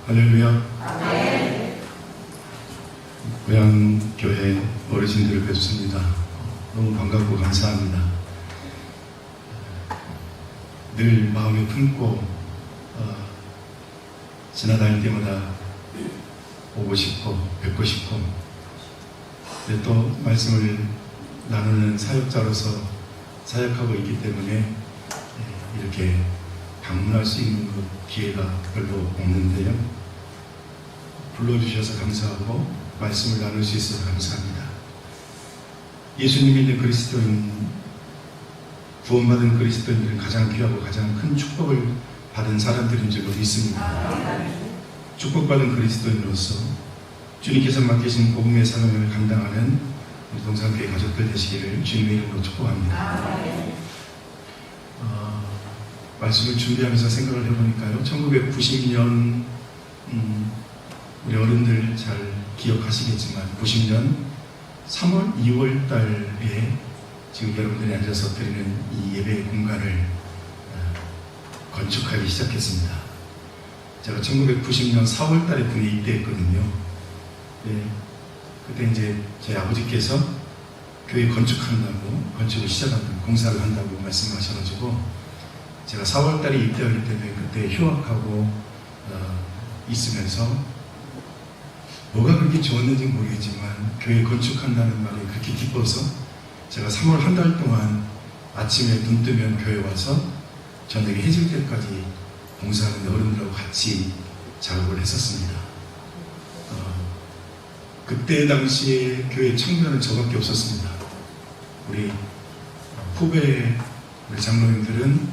할렐루야. 고향교회 어르신들을 뵙습니다. 너무 반갑고 감사합니다. 늘 마음에 품고 지나다닐 때마다 보고 싶고 뵙고 싶고, 또 말씀을 나누는 사역자로서 사역하고 있기 때문에 이렇게 방문할 수 있는 기회가 별로 없는데요. 불러주셔서 감사하고 말씀을 나눌 수 있어서 감사합니다. 예수님 믿는 그리스도인, 구원받은 그리스도인들은 가장 귀하고 가장 큰 축복을 받은 사람들인 줄 믿습니다. 축복받은 그리스도인으로서 주님께서 맡기신 복음의 사명을 감당하는 우리 동산교회 가족들 되시기를 주님의 이름으로 축복합니다. 말씀을 준비하면서 생각을 해보니까요, 1990년 우리 어른들 잘 기억하시겠지만 90년 3월, 2월 달에 지금 여러분들이 앉아서 드리는 이 예배 공간을 건축하기 시작했습니다. 제가 1990년 4월 달에 군에 입대했거든요. 그때 이제 제 아버지께서 교회 건축한다고, 건축을 시작한다고, 공사를 한다고 말씀하셔가지고 제가 4월 달에 입대하기 때문에 그때 휴학하고 있으면서 뭐가 그렇게 좋았는지 모르겠지만 교회 건축한다는 말에 그렇게 기뻐서 제가 3월 한 달 동안 아침에 눈 뜨면 교회 와서 저녁에 해질 때까지 봉사하는 어른들하고 같이 작업을 했었습니다. 그때 당시에 교회 청년은 저밖에 없었습니다. 우리 후배 우리 장로님들은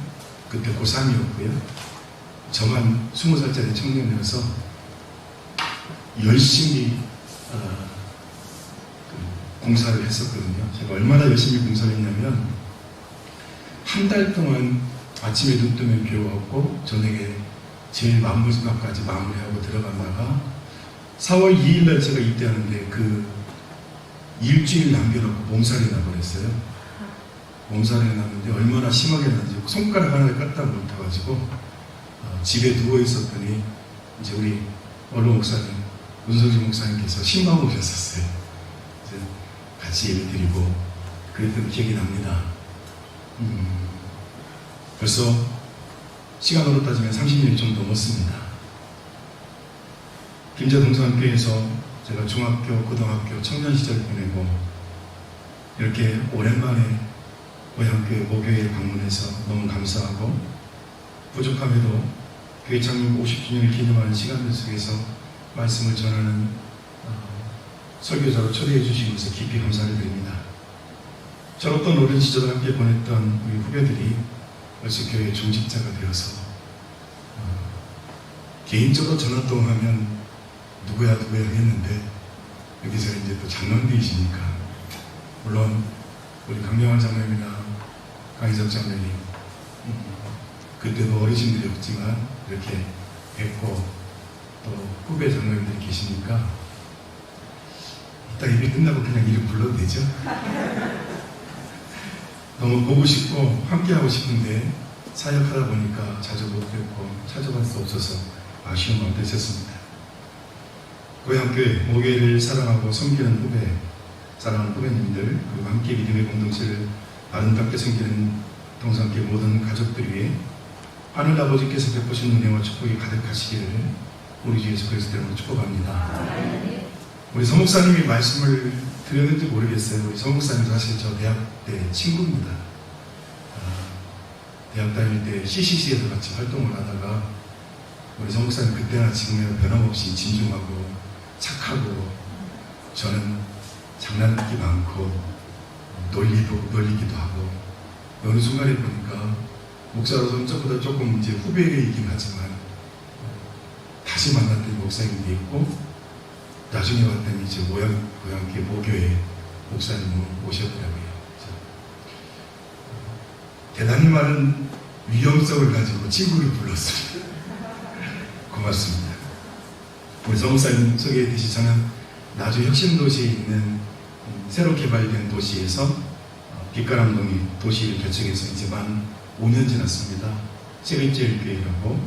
그때 고3이었고요. 저만 20살짜리 청년이어서 열심히 공사를 했었거든요. 제가 얼마나 열심히 공사를 했냐면 한 달 동안 아침에 눈 뜨면 교회 왔고 저녁에 제일 마무리까지 마무리하고 들어갔다가 4월 2일 날 제가 입대하는데 그 일주일 남겨놓고 몸살이 나버렸어요. 몸살이 났는데 얼마나 심하게 났는지 손가락 하나를 까딱 못해가지고 집에 누워 있었더니 이제 우리 원로 목사님, 문성진 목사님께서 신방 오셨었어요. 이제 같이 예배 드리고 그랬던 기억이 납니다. 벌써 시간으로 따지면 30년이 좀 넘었습니다. 김제동산교회에서 제가 중학교, 고등학교, 청년 시절 보내고 이렇게 오랜만에 고향교회 모교회에 방문해서 너무 감사하고, 부족함에도 교회 창립 50주년을 기념하는 시간들 속에서 말씀을 전하는 설교자로 초대해 주신 것에 깊이 감사를 드립니다. 철없던 오랜 시절을 함께 보냈던 우리 후배들이 벌써 교회 중직자가 되어서 개인적으로 전화통화하면 누구야 했는데 여기서 이제 또 장로님이시니까, 물론 우리 강명환 장로님이나 강희석 장로님 그때도 어르신들이 없지만 이렇게 뵙고 또 후배 장로님들이 계시니까 이따 예배 끝나고 그냥 이름 불러도 되죠? 너무 보고 싶고 함께하고 싶은데 사역하다 보니까 자주 못 뵙고 찾아갈 수 없어서 아쉬운 마음 되셨습니다. 고향교회 모교회를 사랑하고 섬기는 후배, 사랑하는 후배님들, 그리고 함께 믿음의 공동체를 아름답게 섬기는 동산교회 모든 가족들 위해 하늘 아버지께서 베푸신 은혜와 축복이 가득하시기를 우리 주 예수 그리스도 이름으로 축복합니다. 우리 서목사님이 말씀을 드렸는지 모르겠어요. 우리 서목사님 사실 저 대학 때 친구입니다. 대학 다닐 때 CCC에서 같이 활동을 하다가 우리 서목사님 그때나 지금이나 변함없이 진중하고 착하고, 저는 장난기 많고 놀리기도 하고, 어느 순간에 보니까 목사로서는 저보다 조금 이제 후배이긴 하지만 다시 만났더니 목사님도 있고, 나중에 왔더니 이제 고향교회 모교회 목사님을 오셨더라고요. 대단히 많은 위험성을 가지고 친구를 불렀습니다. 고맙습니다. 우리 서목사님 소개했듯이 저는 나주 혁신도시에 있는 새로 개발된 도시에서 빛가람동이 도시를 개척해서 이제 만 5년 지났습니다. 세븐제일교회라고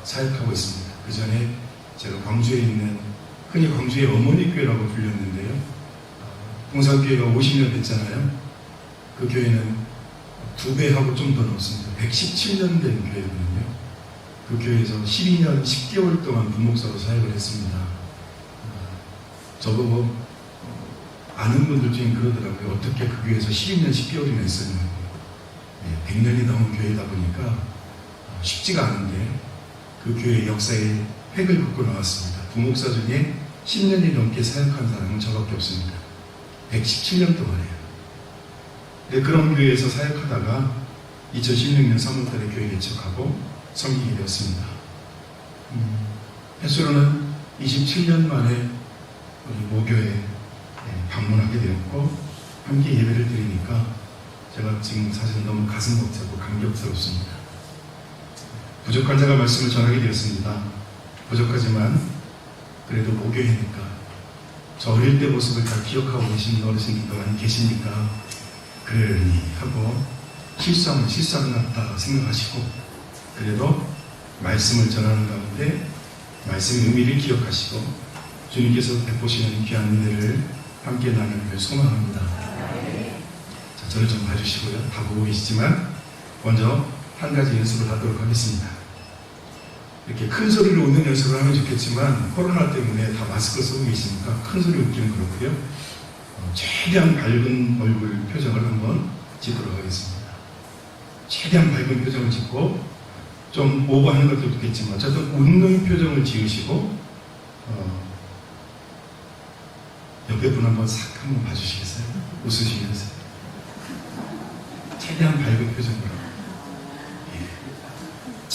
사역하고 있습니다. 그 전에 제가 광주에 있는, 흔히 광주의 어머니 교회라고 불렸는데요. 봉사교회가 50년 됐잖아요. 그 교회는 2배하고 좀 더 넘습니다. 117년 된 교회거든요. 그 교회에서 12년 10개월 동안 부목사로 사역을 했습니다. 저보고 아는 분들 중에 그러더라고요. 어떻게 그 교회에서 12년 10개월이나 했었냐고. 100년이 넘은 교회다 보니까 쉽지가 않은데 그 교회의 역사에 획을 긋고 나왔습니다. 부목사 중에 10년이 넘게 사역한 사람은 저밖에 없습니다. 117년 동안이에요. 그런 교회에서 사역하다가 2016년 3월달에 교회 개척하고 섬기게 되었습니다. 횟수로는 27년 만에 우리 모교에 방문하게 되었고 함께 예배를 드리니까 제가 지금 사실 너무 가슴 벅차고 감격스럽습니다. 부족한 자가 말씀을 전하게 되었습니다. 부족하지만 그래도 모교회니까 저 어릴 때 모습을 다 기억하고 계신 어르신들도 많이 계시니까 그러니 하고 실수하면 실수한 것 같다 생각하시고 그래도 말씀을 전하는 가운데 말씀의 의미를 기억하시고 주님께서 베푸시는 귀한 은혜를 함께 나누기를 소망합니다. 자, 저를 좀 봐주시고요. 다 보고 계시지만 먼저 한 가지 연습을 하도록 하겠습니다. 이렇게 큰 소리로 웃는 연습을 하면 좋겠지만 코로나 때문에 다 마스크 쓰고 계시니까 큰 소리 웃기는 그렇고요. 최대한 밝은 얼굴 표정을 한번 짓도록 하겠습니다. 최대한 밝은 표정을 짓고 좀 오버하는 것도 있겠지만 어쨌든 웃는 표정을 지으시고 옆에 분 한번 싹 한번 봐주시겠어요? 웃으시면서 최대한 밝은 표정으로.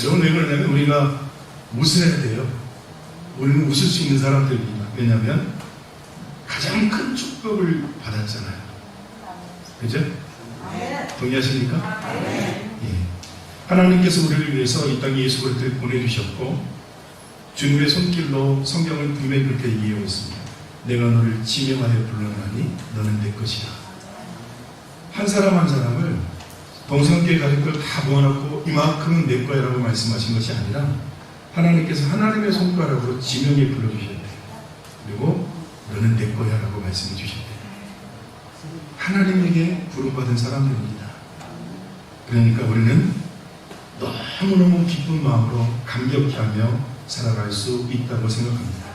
여러분 왜 그러냐면 우리가 웃어야 돼요. 우리는 웃을 수 있는 사람들입니다. 왜냐하면 가장 큰 축복을 받았잖아요. 그죠? 동의하십니까? 예. 하나님께서 우리를 위해서 이 땅에 예수 그리스도를 보내주셨고 주님의 손길로 성경을 분명히 그렇게 얘기하고 있습니다. 내가 너를 지명하여 불러나니 너는 내 것이라. 한 사람 한 사람을 동성교회 가족들 다 모아놓고 이만큼은 내 거야라고 말씀하신 것이 아니라 하나님께서 하나님의 손가락으로 지명해 불러주셨대요. 그리고 너는 내 거야라고 말씀해 주셨대요. 하나님에게 부름받은 사람들입니다. 그러니까 우리는 너무너무 기쁜 마음으로 감격히 하며 살아갈 수 있다고 생각합니다.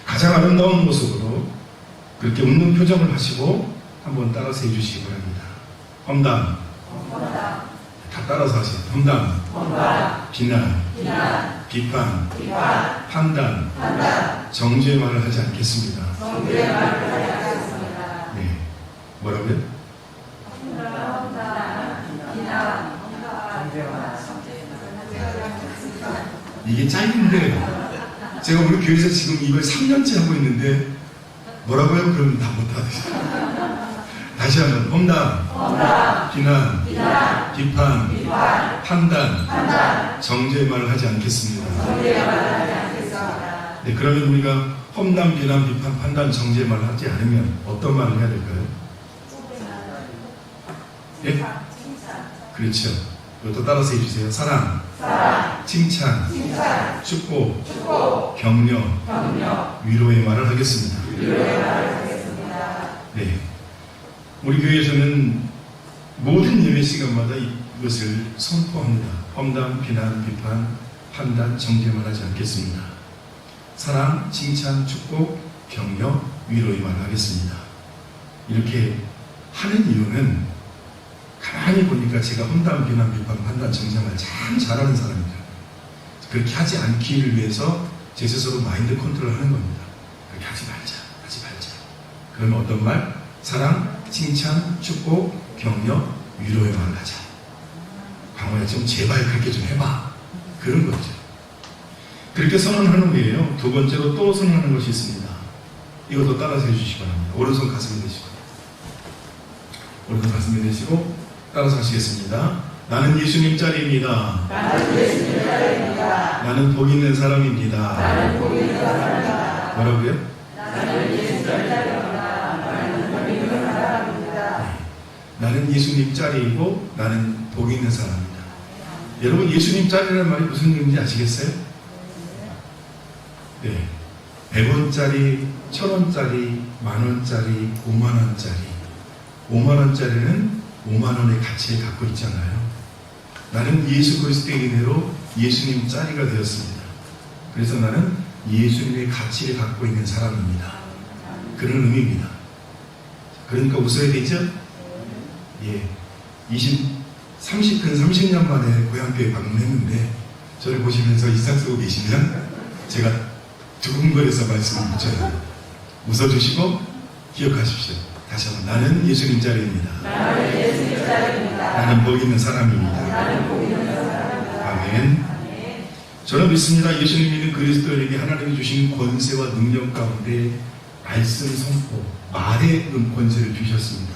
가장 아름다운 모습으로 그렇게 웃는 표정을 하시고 한번 따라서 해주시기 바랍니다. 험담. 다 따라서 하세요. 험담. 비난. 비판. 판단. 정죄의 말을 하지 않겠습니다. 네. 뭐라고요? 이게 짧은데 제가 우리 교회에서 지금 이걸 3년째 하고 있는데 뭐라고요? 그러면 다 못하죠. 다시 한번 험담, 비난, 비판, 판단, 정죄의 말을 하지 않겠습니다. 네, 그러면 우리가 험담, 비난, 비판, 판단, 정죄의 말을 하지 않으면 어떤 말을 해야 될까요? 예? 그렇죠. 이것도 따라서 해주세요. 사랑, 칭찬, 축복, 격려, 위로의 말을 하겠습니다. 네. 우리 교회에서는 모든 예배 시간마다 이것을 선포합니다. 험담, 비난, 비판, 판단, 정죄만 하지 않겠습니다. 사랑, 칭찬, 축복, 격려, 위로의 말을 하겠습니다. 이렇게 하는 이유는 가만히 보니까 제가 험담, 비난, 비판, 판단, 정죄말 참 잘하는 사람입니다. 그렇게 하지 않기를 위해서 제 스스로 마인드 컨트롤 하는 겁니다. 그렇게 하지 말자. 그러면 어떤 말? 사랑, 칭찬, 축복, 격려, 위로의 말을 하자. 광호야 좀 제발 그렇게 좀 해봐. 그런 거죠. 그렇게 선언하는 후에요. 두 번째로 또 선언하는 것이 있습니다. 이것도 따라서 해주시기 바랍니다. 오른손 가슴에 대시고 오른손 가슴에 대시고 따라서 하시겠습니다. 나는 예수님 짤입니다. 나는 복 있는 사람입니다. 뭐라고요? 나는 예수님 짤이고 나는 복 있는 사람입니다. 여러분 예수님 짤이라는 말이 무슨 의미인지 아시겠어요? 네. 100원짜리, 1000원짜리, 만원짜리, 5만원짜리. 5만원짜리는 5만원의 가치를 갖고 있잖아요. 나는 예수 그리스도의 은혜로 예수님 짜리가 되었습니다. 그래서 나는 예수님의 가치를 갖고 있는 사람입니다. 그런 의미입니다. 그러니까 웃어야 되죠? 예. 30년 만에 고향교회 방문했는데 저를 보시면서 인상 쓰고 계시면 제가 두근거려서 말씀을 붙여요. 웃어주시고 기억하십시오. 다시 한번 나는 예수님 자리입니다. 나는 복 있는 사람입니다. 아멘. 저는 믿습니다. 예수님 믿는 그리스도인에게 하나님이 주신 권세와 능력 가운데 말씀 선포, 말의 권세를 주셨습니다.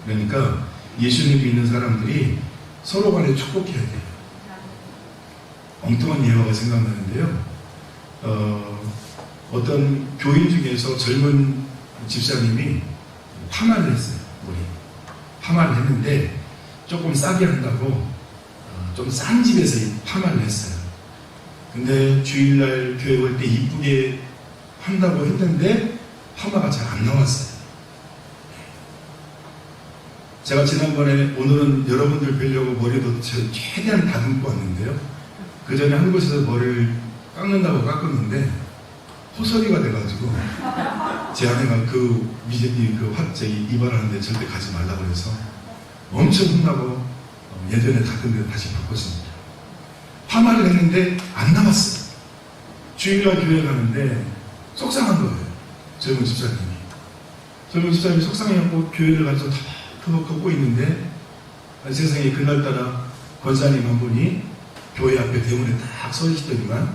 그러니까 예수님 믿는 사람들이 서로 간에 축복해야 돼요. 엉뚱한 예화가 생각나는데요. 어떤 교인 중에서 젊은 집사님이 파마를 했어요. 머리 파마를 했는데 조금 싸게 한다고 좀 싼 집에서 파마를 했어요. 근데 주일날 교회 올 때 이쁘게 한다고 했는데 파마가 잘 안 나왔어요. 제가 지난번에 오늘은 여러분들 뵈려고 머리도 최대한 다듬고 왔는데요. 그 전에 한 곳에서 머리를 깎는다고 깎았는데 호소리가 돼가지고 제 아내가 그 이발하는데 절대 가지 말라고 해서 엄청 혼나고 예전에 닦은 데로 다시 바꿨습니다. 파마를 했는데 안 나왔어요. 주일날 교회 가는데 속상한 거예요. 젊은 집사님이 속상해갖고 교회를 가서 터벅 걷고 있는데 세상에 그날따라 권사님 한 분이 교회 앞에 대문에 딱 서 계시더니만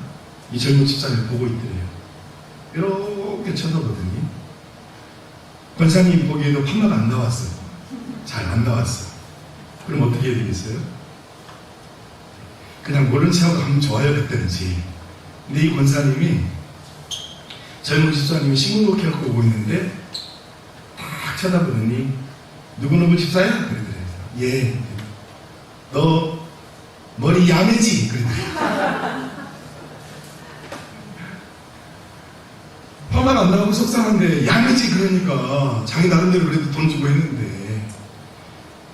이 젊은 집사님을 보고 있더래요. 이렇게 쳐다보더니 권사님 보기에도 파마가 안 나왔어요. 잘 안 나왔어요. 그럼 어떻게 해야 되겠어요? 그냥 모른 척하고 하면 좋아요 그랬는지. 근데 이 권사님이 젊은 집사님이 신문곡 해갖고 오고 있는데 딱 쳐다보더니 누구누구 집사야? 그러더래요. 예. 너 머리 야매지? 그러더래요. 파마가 안 나오고 속상한데 야매지 그러니까 자기 나름대로 그래도 돈 주고 했는데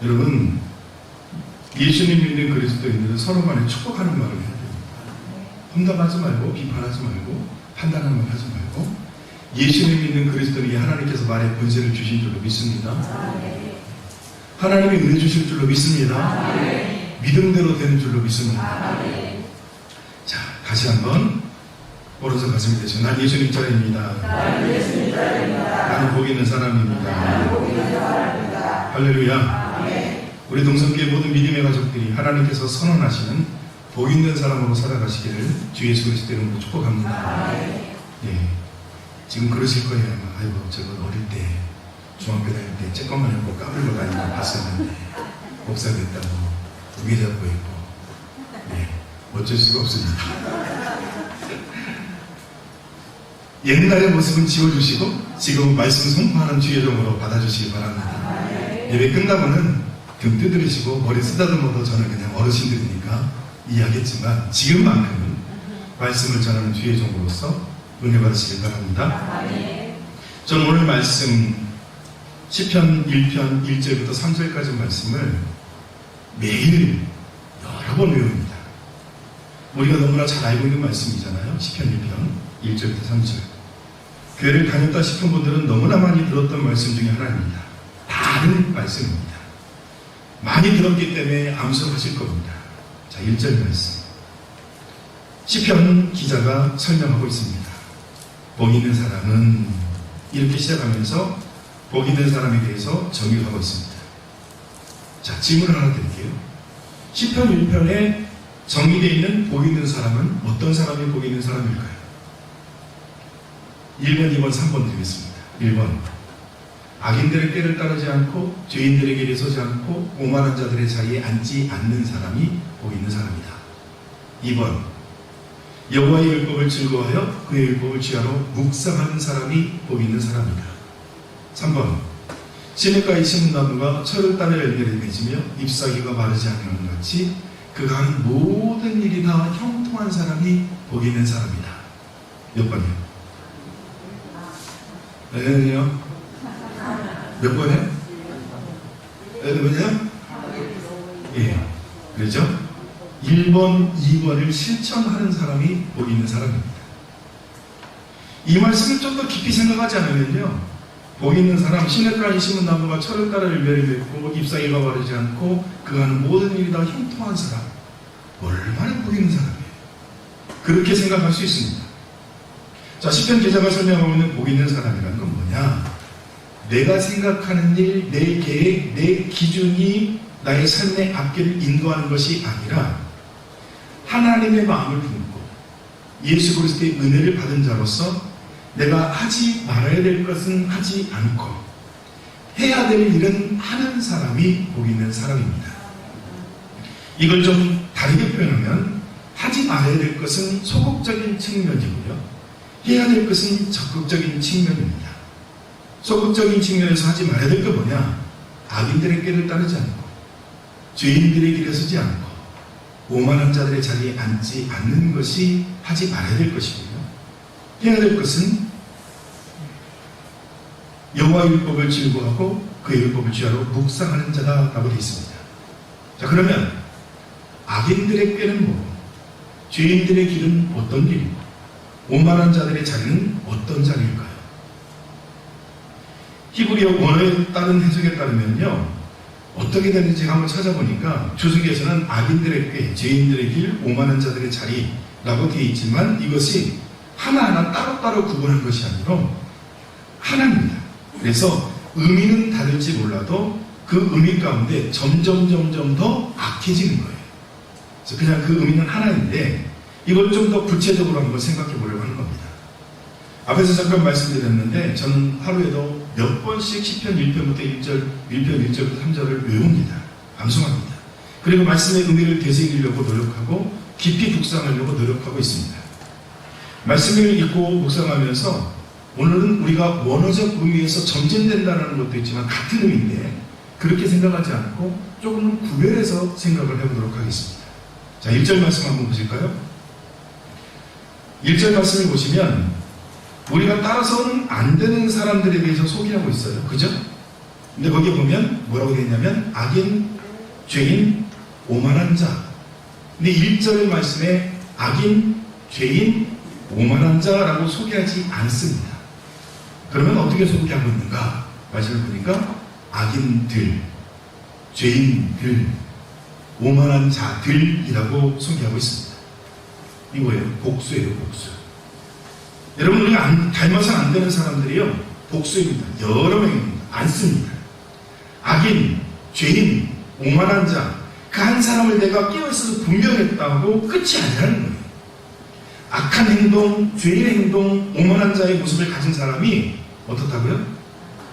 여러분 예수님 믿는 그리스도인들은 서로 간에 축복하는 말을 해야 됩니다. 험담하지 말고 비판하지 말고 판단하는 말 하지 말고 예수님 믿는 그리스도인이 하나님께서 말에 권세를 주신 줄로 믿습니다. 하나님이 은혜 주실 줄로 믿습니다. 믿음대로 되는 줄로 믿습니다. 자, 다시 한번 오른손 가슴에 대죠. 난 예수님 자리입니다. 나는 복 있는 사람입니다. 할렐루야. 우리 동성교회 모든 믿음의 가족들이 하나님께서 선언하시는 복 있는 사람으로 살아가시기를 주 예수 그리스도의 이름으로 축복합니다. 예. 지금 그러실 거예요. 아이고 저거 어릴 때 중학교 다닐 때 쬐끔만 입고 까불고 다니는 거 봤었는데 목사 됐다고 무게 잡고 있고 예. 어쩔 수가 없습니다. 옛날의 모습은 지워주시고 지금 말씀 선포하는 주의 종으로 받아주시기 바랍니다. 예배 끝나고는 등 두드리시고 머리 쓰다듬어도 저는 그냥 어르신들이니까 이해하겠지만 지금만큼은 말씀을 전하는 주의 종으로서 은혜 받으시길 바랍니다. 저는 오늘 말씀 시편 1편 1절부터 3절까지 말씀을 매일 여러 번 외웁니다. 우리가 너무나 잘 알고 있는 말씀이잖아요. 시편 1편 1절부터 3절. 교회를 다녔다 싶은 분들은 너무나 많이 들었던 말씀 중에 하나입니다. 다른 말씀입니다. 많이 들었기 때문에 암송하실 겁니다. 자, 1절 말씀. 시편 기자가 설명하고 있습니다. 복 있는 사람은 이렇게 시작하면서 복 있는 사람에 대해서 정의를 하고 있습니다. 자, 질문을 하나 드릴게요. 시편 1편에 정의되어 있는 복 있는 사람은 어떤 사람이 복 있는 사람일까요? 1번, 2번, 3번 드리겠습니다. 1번. 악인들의 꾀를 따르지 않고 죄인들의 길에 서지 않고 오만한 자들의 자리에 앉지 않는 사람이 복 있는 사람이다. 2번. 여호와의 율법을 즐거워하여 그의 율법을 취하러 묵상하는 사람이 복 있는 사람이다. 3번. 시냇가의 시문나무가 철을 따라 열매를 맺으며 잎사귀가 마르지 않는 것 같이 그가 하는 모든 일이 다 형통한 사람이 복 있는 사람이다. 몇 번이요? 네요? 몇 번이요? 몇 번이요? 예. 그렇죠? 1번, 2번을 실천하는 사람이 복 있는 사람입니다. 이 말씀을 좀 더 깊이 생각하지 않으면요, 복 있는 사람, 시냇가에 심은 나무가 철을 따라 열매를 맺고 잎사귀가 바르지 않고 그가 하는 모든 일이 다 형통한 사람, 얼마나 복 있는 사람이에요. 그렇게 생각할 수 있습니다. 자, 시편 기자가 설명하고 있는 복 있는 사람이라는 건 뭐냐? 내가 생각하는 일, 내 계획, 내 기준이 나의 삶의 앞길을 인도하는 것이 아니라 하나님의 마음을 품고 예수 그리스도의 은혜를 받은 자로서 내가 하지 말아야 될 것은 하지 않고 해야 될 일은 하는 사람이 복 있는 사람입니다. 이걸 좀 다르게 표현하면 하지 말아야 될 것은 소극적인 측면이고요, 해야 될 것은 적극적인 측면입니다. 소극적인 측면에서 하지 말아야 될 게 뭐냐? 악인들의 길을 따르지 않고 죄인들의 길에 서지 않고 오만한 자들의 자리에 앉지 않는 것이 하지 말아야 될 것이고요, 해야 될 것은 여호와의 율법을 즐거워하고 그의 율법을 주야로 묵상하는 자다라고 되어 있습니다. 자, 그러면 악인들의 꾀는 뭐고 죄인들의 길은 어떤 길이고 오만한 자들의 자리는 어떤 자리일까요? 히브리어 원어에 따른 해석에 따르면요, 어떻게 되는지 한번 찾아보니까 주석에서는 악인들의 꾀, 죄인들의 길, 오만한 자들의 자리라고 되어 있지만 이것이 하나하나 따로따로 구분한 것이 아니라 하나입니다. 그래서 의미는 다를지 몰라도 그 의미 가운데 점점 더 악해지는 거예요. 그래서 그냥 그 의미는 하나인데 이걸 좀 더 구체적으로 한번 생각해 보려고 하는 겁니다. 앞에서 잠깐 말씀드렸는데 저는 하루에도 몇 번씩 시편 1편부터 1절, 1편 1절부터 3절을 외웁니다. 암송합니다. 그리고 말씀의 의미를 되새기려고 노력하고 깊이 묵상하려고 노력하고 있습니다. 말씀을 읽고 묵상하면서 오늘은 우리가 원어적 의미에서 전진된다는 것도 있지만 같은 의미인데 그렇게 생각하지 않고 조금 구별해서 생각을 해보도록 하겠습니다. 자, 1절 말씀 한번 보실까요? 1절 말씀을 보시면 우리가 따라서는 안 되는 사람들에 대해서 소개하고 있어요. 그죠? 근데 거기 보면 뭐라고 되어 있냐면 악인, 죄인, 오만한 자. 근데 1절 말씀에 악인, 죄인, 오만한 자라고 소개하지 않습니다. 그러면 어떻게 소개하고 있는가? 말씀을 보니까 악인들, 죄인들, 오만한 자들이라고 소개하고 있습니다. 이거예요. 복수예요, 복수. 여러분, 우리가 닮아서는 안 되는 사람들이요, 복수입니다. 여러 명입니다. 안 씁니다. 악인, 죄인, 오만한 자, 그 한 사람을 내가 깨어있어서 분명했다고 끝이 아니라는 거예요. 악한 행동, 죄인의 행동, 오만한 자의 모습을 가진 사람이 어떻다고요?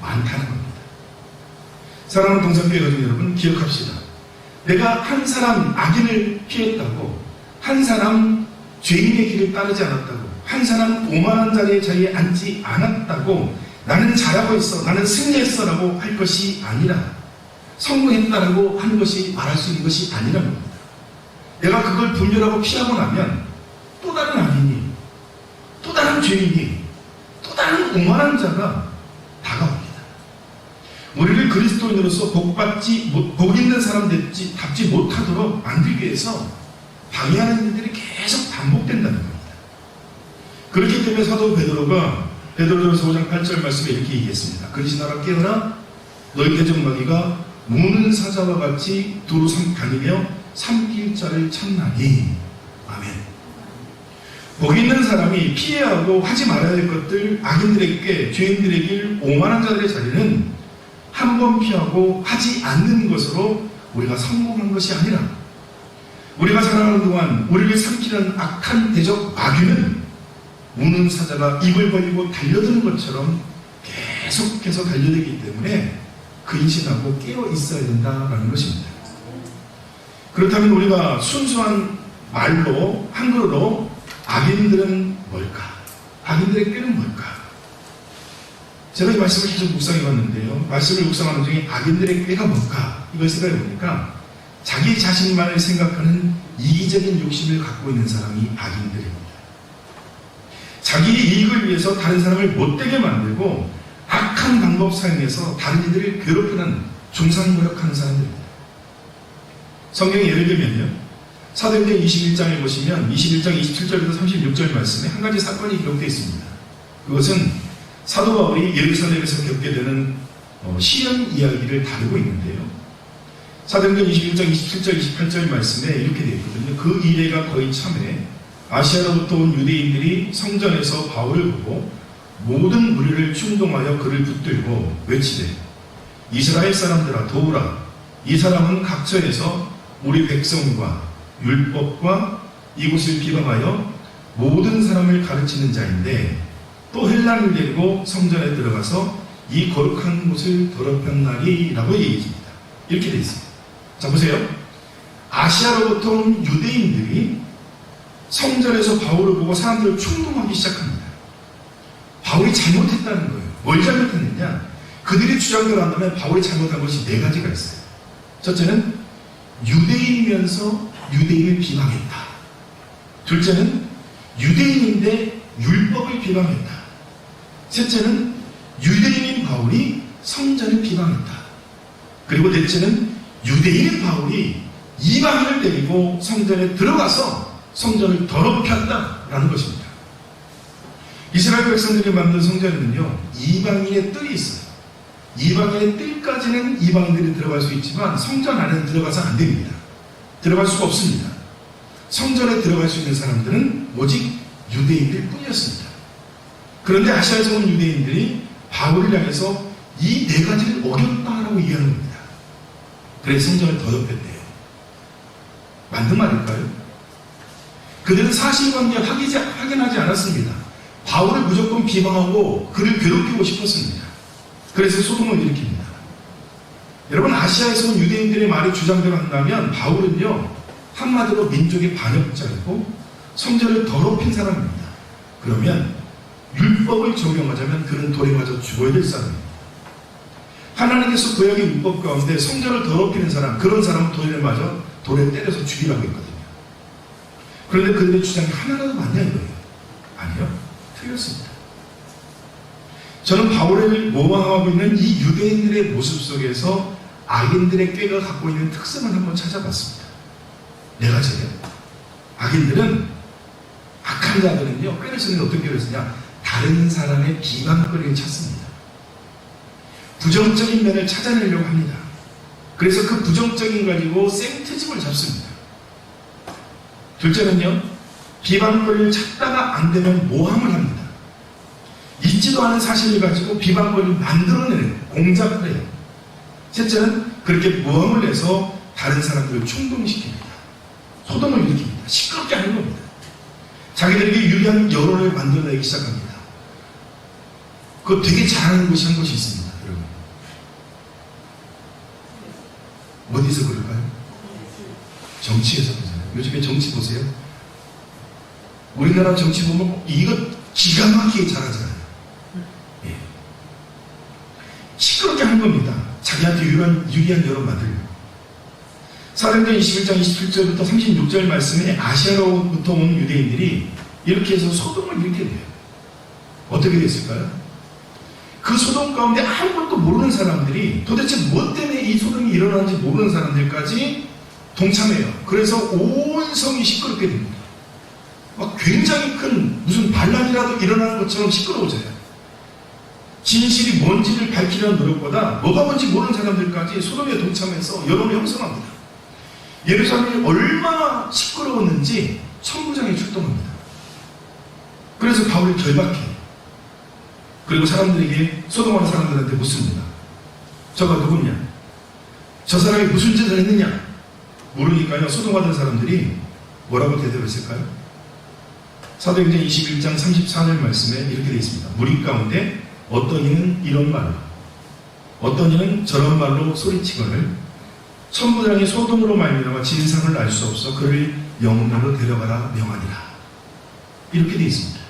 많다는 겁니다. 사랑하는 동산교회 가족 여러분, 기억합시다. 내가 한 사람 악인을 피했다고, 한 사람 죄인의 길을 따르지 않았다고, 한 사람 오만한 자리에 앉지 않았다고 나는 잘하고 있어, 나는 승리했어 라고 할 것이 아니라, 성공했다라고 하는 것이 말할 수 있는 것이 아니라는 겁니다. 내가 그걸 분별하고 피하고 나면 또 다른 악인이, 또 다른 죄인이, 또 다른 오만한 자가 다가옵니다. 우리를 그리스도인으로서 복 있는 사람 답지 못하도록 만들기 위해서 방해하는 일들이 계속 반복된다는 겁니다. 그렇기 때문에 사도 베드로가 베드로전서 5장 8절 말씀에 이렇게 얘기했습니다. 그리스나라 깨어나 너희 대적마귀가 무는 사자와 같이 두루 다니며 삼킬 자를 찾나니. 아멘. 복 있는 사람이 피해야 하고 하지 말아야 될 것들, 악인들에게, 죄인들의 길, 오만한 자들의 자리는 한 번 피하고 하지 않는 것으로 우리가 성공한 것이 아니라, 우리가 살아가는 동안 우리를 삼키는 악한 대적 마귀는 무는 사자가 입을 벌리고 달려드는 것처럼 계속해서 달려들기 때문에 근신하고 깨어 있어야 된다는 것입니다. 그렇다면 우리가 순수한 말로, 한글로 악인들은 뭘까? 악인들의 꾀는 뭘까? 제가 이 말씀을 계속 묵상해 봤는데요, 말씀을 묵상하는 중에 악인들의 꾀가 뭘까? 이걸 생각해 보니까 자기 자신만을 생각하는 이기적인 욕심을 갖고 있는 사람이 악인들입니다. 자기 이익을 위해서 다른 사람을 못되게 만들고 악한 방법 사용해서 다른 이들을 괴롭히는 중상모략하는 사람들입니다. 성경에 예를 들면요, 사도행전 21장에 보시면 21장 27절부터 36절 말씀에 한 가지 사건이 기록되어 있습니다. 그것은 사도 바울이 예루살렘에서 겪게 되는 시련 이야기를 다루고 있는데요. 사도행전 21장 27절 28절 말씀에 이렇게 되어 있거든요. 그 이래가 거의 참에 아시아로부터 온 유대인들이 성전에서 바울을 보고 모든 무리를 충동하여 그를 붙들고 외치되 이스라엘 사람들아 도우라. 이 사람은 각처에서 우리 백성과 율법과 이곳을 비방하여 모든 사람을 가르치는 자인데 또 헬라를 데리고 성전에 들어가서 이 거룩한 곳을 더럽혔나니 라고 얘기합니다. 이렇게 되어 있습니다. 자 보세요. 아시아로부터 온 유대인들이 성전에서 바울을 보고 사람들을 충동하기 시작합니다. 바울이 잘못했다는 거예요. 뭘 잘못했느냐? 그들이 주장대로 한다면 바울이 잘못한 것이 네 가지가 있어요. 첫째는 유대인이면서 유대인을 비방했다. 둘째는 유대인인데 율법을 비방했다. 셋째는 유대인인 바울이 성전을 비방했다. 그리고 넷째는 유대인인 바울이 이방인을 데리고 성전에 들어가서 성전을 더럽혔다라는 것입니다. 이스라엘 백성들이 만든 성전에는요, 이방인의 뜰이 있어요. 이방인의 뜰까지는 이방인들이 들어갈 수 있지만 성전 안에는 들어가서 안 됩니다. 들어갈 수가 없습니다. 성전에 들어갈 수 있는 사람들은 오직 유대인들 뿐이었습니다. 그런데 아시아에서 온 유대인들이 바울을 향해서 이 네 가지를 어겼다라고 얘기하는 겁니다. 그래서 성전을 더럽혔대요. 맞는 말일까요? 그들은 사실관계 확인하지 않았습니다. 바울을 무조건 비방하고 그를 괴롭히고 싶었습니다. 그래서 소동을 일으킵니다. 여러분, 아시아에서 온 유대인들의 말이 주장대로 한다면 바울은요, 한마디로 민족의 반역자이고 성전을 더럽힌 사람입니다. 그러면 율법을 적용하자면 그는 돌에 맞아 죽어야 될 사람입니다. 하나님께서 구약의 율법 가운데 성전을 더럽히는 사람, 그런 사람은 돌에 때려서 죽이라고 했거든요. 그런데 그들의 주장이 하나라도 맞냐 이거예요? 아니요. 틀렸습니다. 저는 바울을 모방하고 있는 이 유대인들의 모습 속에서 악인들의 꾀가 갖고 있는 특성을 한번 찾아봤습니다. 네 가지예요. 악인들은, 악한 자들은요, 꾀를 쓰는 어떤 꾀를 쓰냐? 다른 사람의 비방거리를 찾습니다. 부정적인 면을 찾아내려고 합니다. 그래서 그 부정적인 가지고 생트집을 잡습니다. 둘째는요, 비방거리를 찾다가 안 되면 모함을 합니다. 있지도 않은 사실을 가지고 비방거리를 만들어내는 공작을 해요. 셋째는 그렇게 모함을 해서 다른 사람들을 충동시킵니다. 소동을 일으킵니다. 시끄럽게 하는 겁니다. 자기들에게 유리한 여론을 만들어내기 시작합니다. 그거 되게 잘하는 곳이 한 곳이 있습니다. 여러분. 어디서 그럴까요? 정치에서 보세요. 요즘에 정치 보세요. 우리나라 정치 보면 이거 기가 막히게 잘하잖아요. 예. 시끄럽게 하는 겁니다. 자기한테 유리한 여론 만들려고. 사도행전 21장 27절부터 36절 말씀에 아시아로부터 온 유대인들이 이렇게 해서 소동을 일으키게 돼요. 어떻게 됐을까요? 그 소동 가운데 아무것도 모르는 사람들이 도대체 뭐 때문에 이 소동이 일어나는지 모르는 사람들까지 동참해요. 그래서 온 성이 시끄럽게 됩니다. 막 굉장히 큰 무슨 반란이라도 일어나는 것처럼 시끄러워져요. 진실이 뭔지를 밝히려는 노력보다 뭐가 뭔지 모르는 사람들까지 소동에 동참해서 여론을 형성합니다. 예루살렘이 얼마나 시끄러웠는지 천부장이 출동합니다. 그래서 바울이 결박해요. 그리고 사람들에게, 소동하는 사람들한테 묻습니다. 저가 누구냐? 저 사람이 무슨 짓을 했느냐? 모르니까요, 소동하던 사람들이 뭐라고 대답했을까요? 사도행전 21장 34절 말씀에 이렇게 되어 있습니다. 무리 가운데 어떤 이는 이런 말로, 어떤 이는 저런 말로 소리치거늘 천부장이 소동으로 말미암아 진상을 알 수 없어 그를 영으로 데려가라 명하니라. 이렇게 되어 있습니다.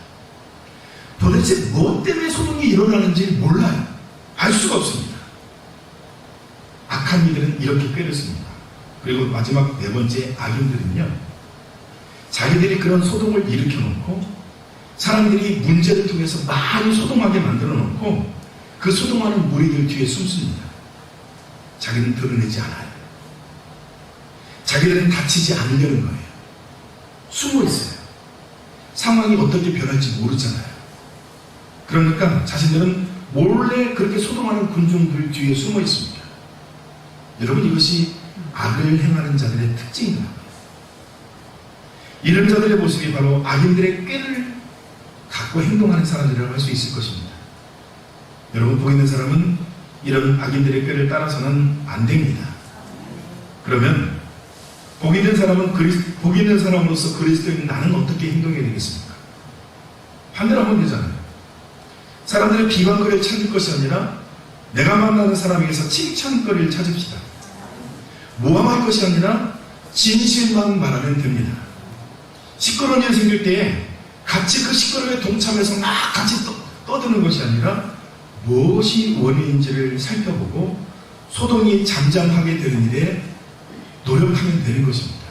도대체 뭐 때문에 소동이 일어나는지 몰라요. 알 수가 없습니다. 악한 이들은 이렇게 꾀렸습니다. 그리고 마지막 네 번째 악인들은요, 자기들이 그런 소동을 일으켜놓고 사람들이 문제를 통해서 많이 소동하게 만들어 놓고 그 소동하는 무리들 뒤에 숨습니다. 자기는 드러내지 않아요. 자기들은 다치지 않으려는 거예요. 숨어 있어요. 상황이 어떻게 변할지 모르잖아요. 그러니까 자신들은 몰래 그렇게 소동하는 군중들 뒤에 숨어 있습니다. 여러분, 이것이 악을 행하는 자들의 특징입니다. 이런 자들의 모습이 바로 악인들의 꾀를 갖고 행동하는 사람들이라고 할 수 있을 것입니다. 여러분, 복 있는 사람은 이런 악인들의 꾀를 따라서는 안 됩니다. 그러면 복 있는 사람으로서 그리스도인 나는 어떻게 행동해야 되겠습니까? 반대로 하면 되잖아요. 사람들의 비방거리를 찾을 것이 아니라 내가 만나는 사람에게서 칭찬거리를 찾읍시다. 모함할 것이 아니라 진실만 말하면 됩니다. 시끄러운 일 생길 때에 같이 그 시끄러움에 동참해서 막 같이 떠드는 것이 아니라 무엇이 원인인지를 살펴보고 소동이 잠잠하게 되는 일에 노력하면 되는 것입니다.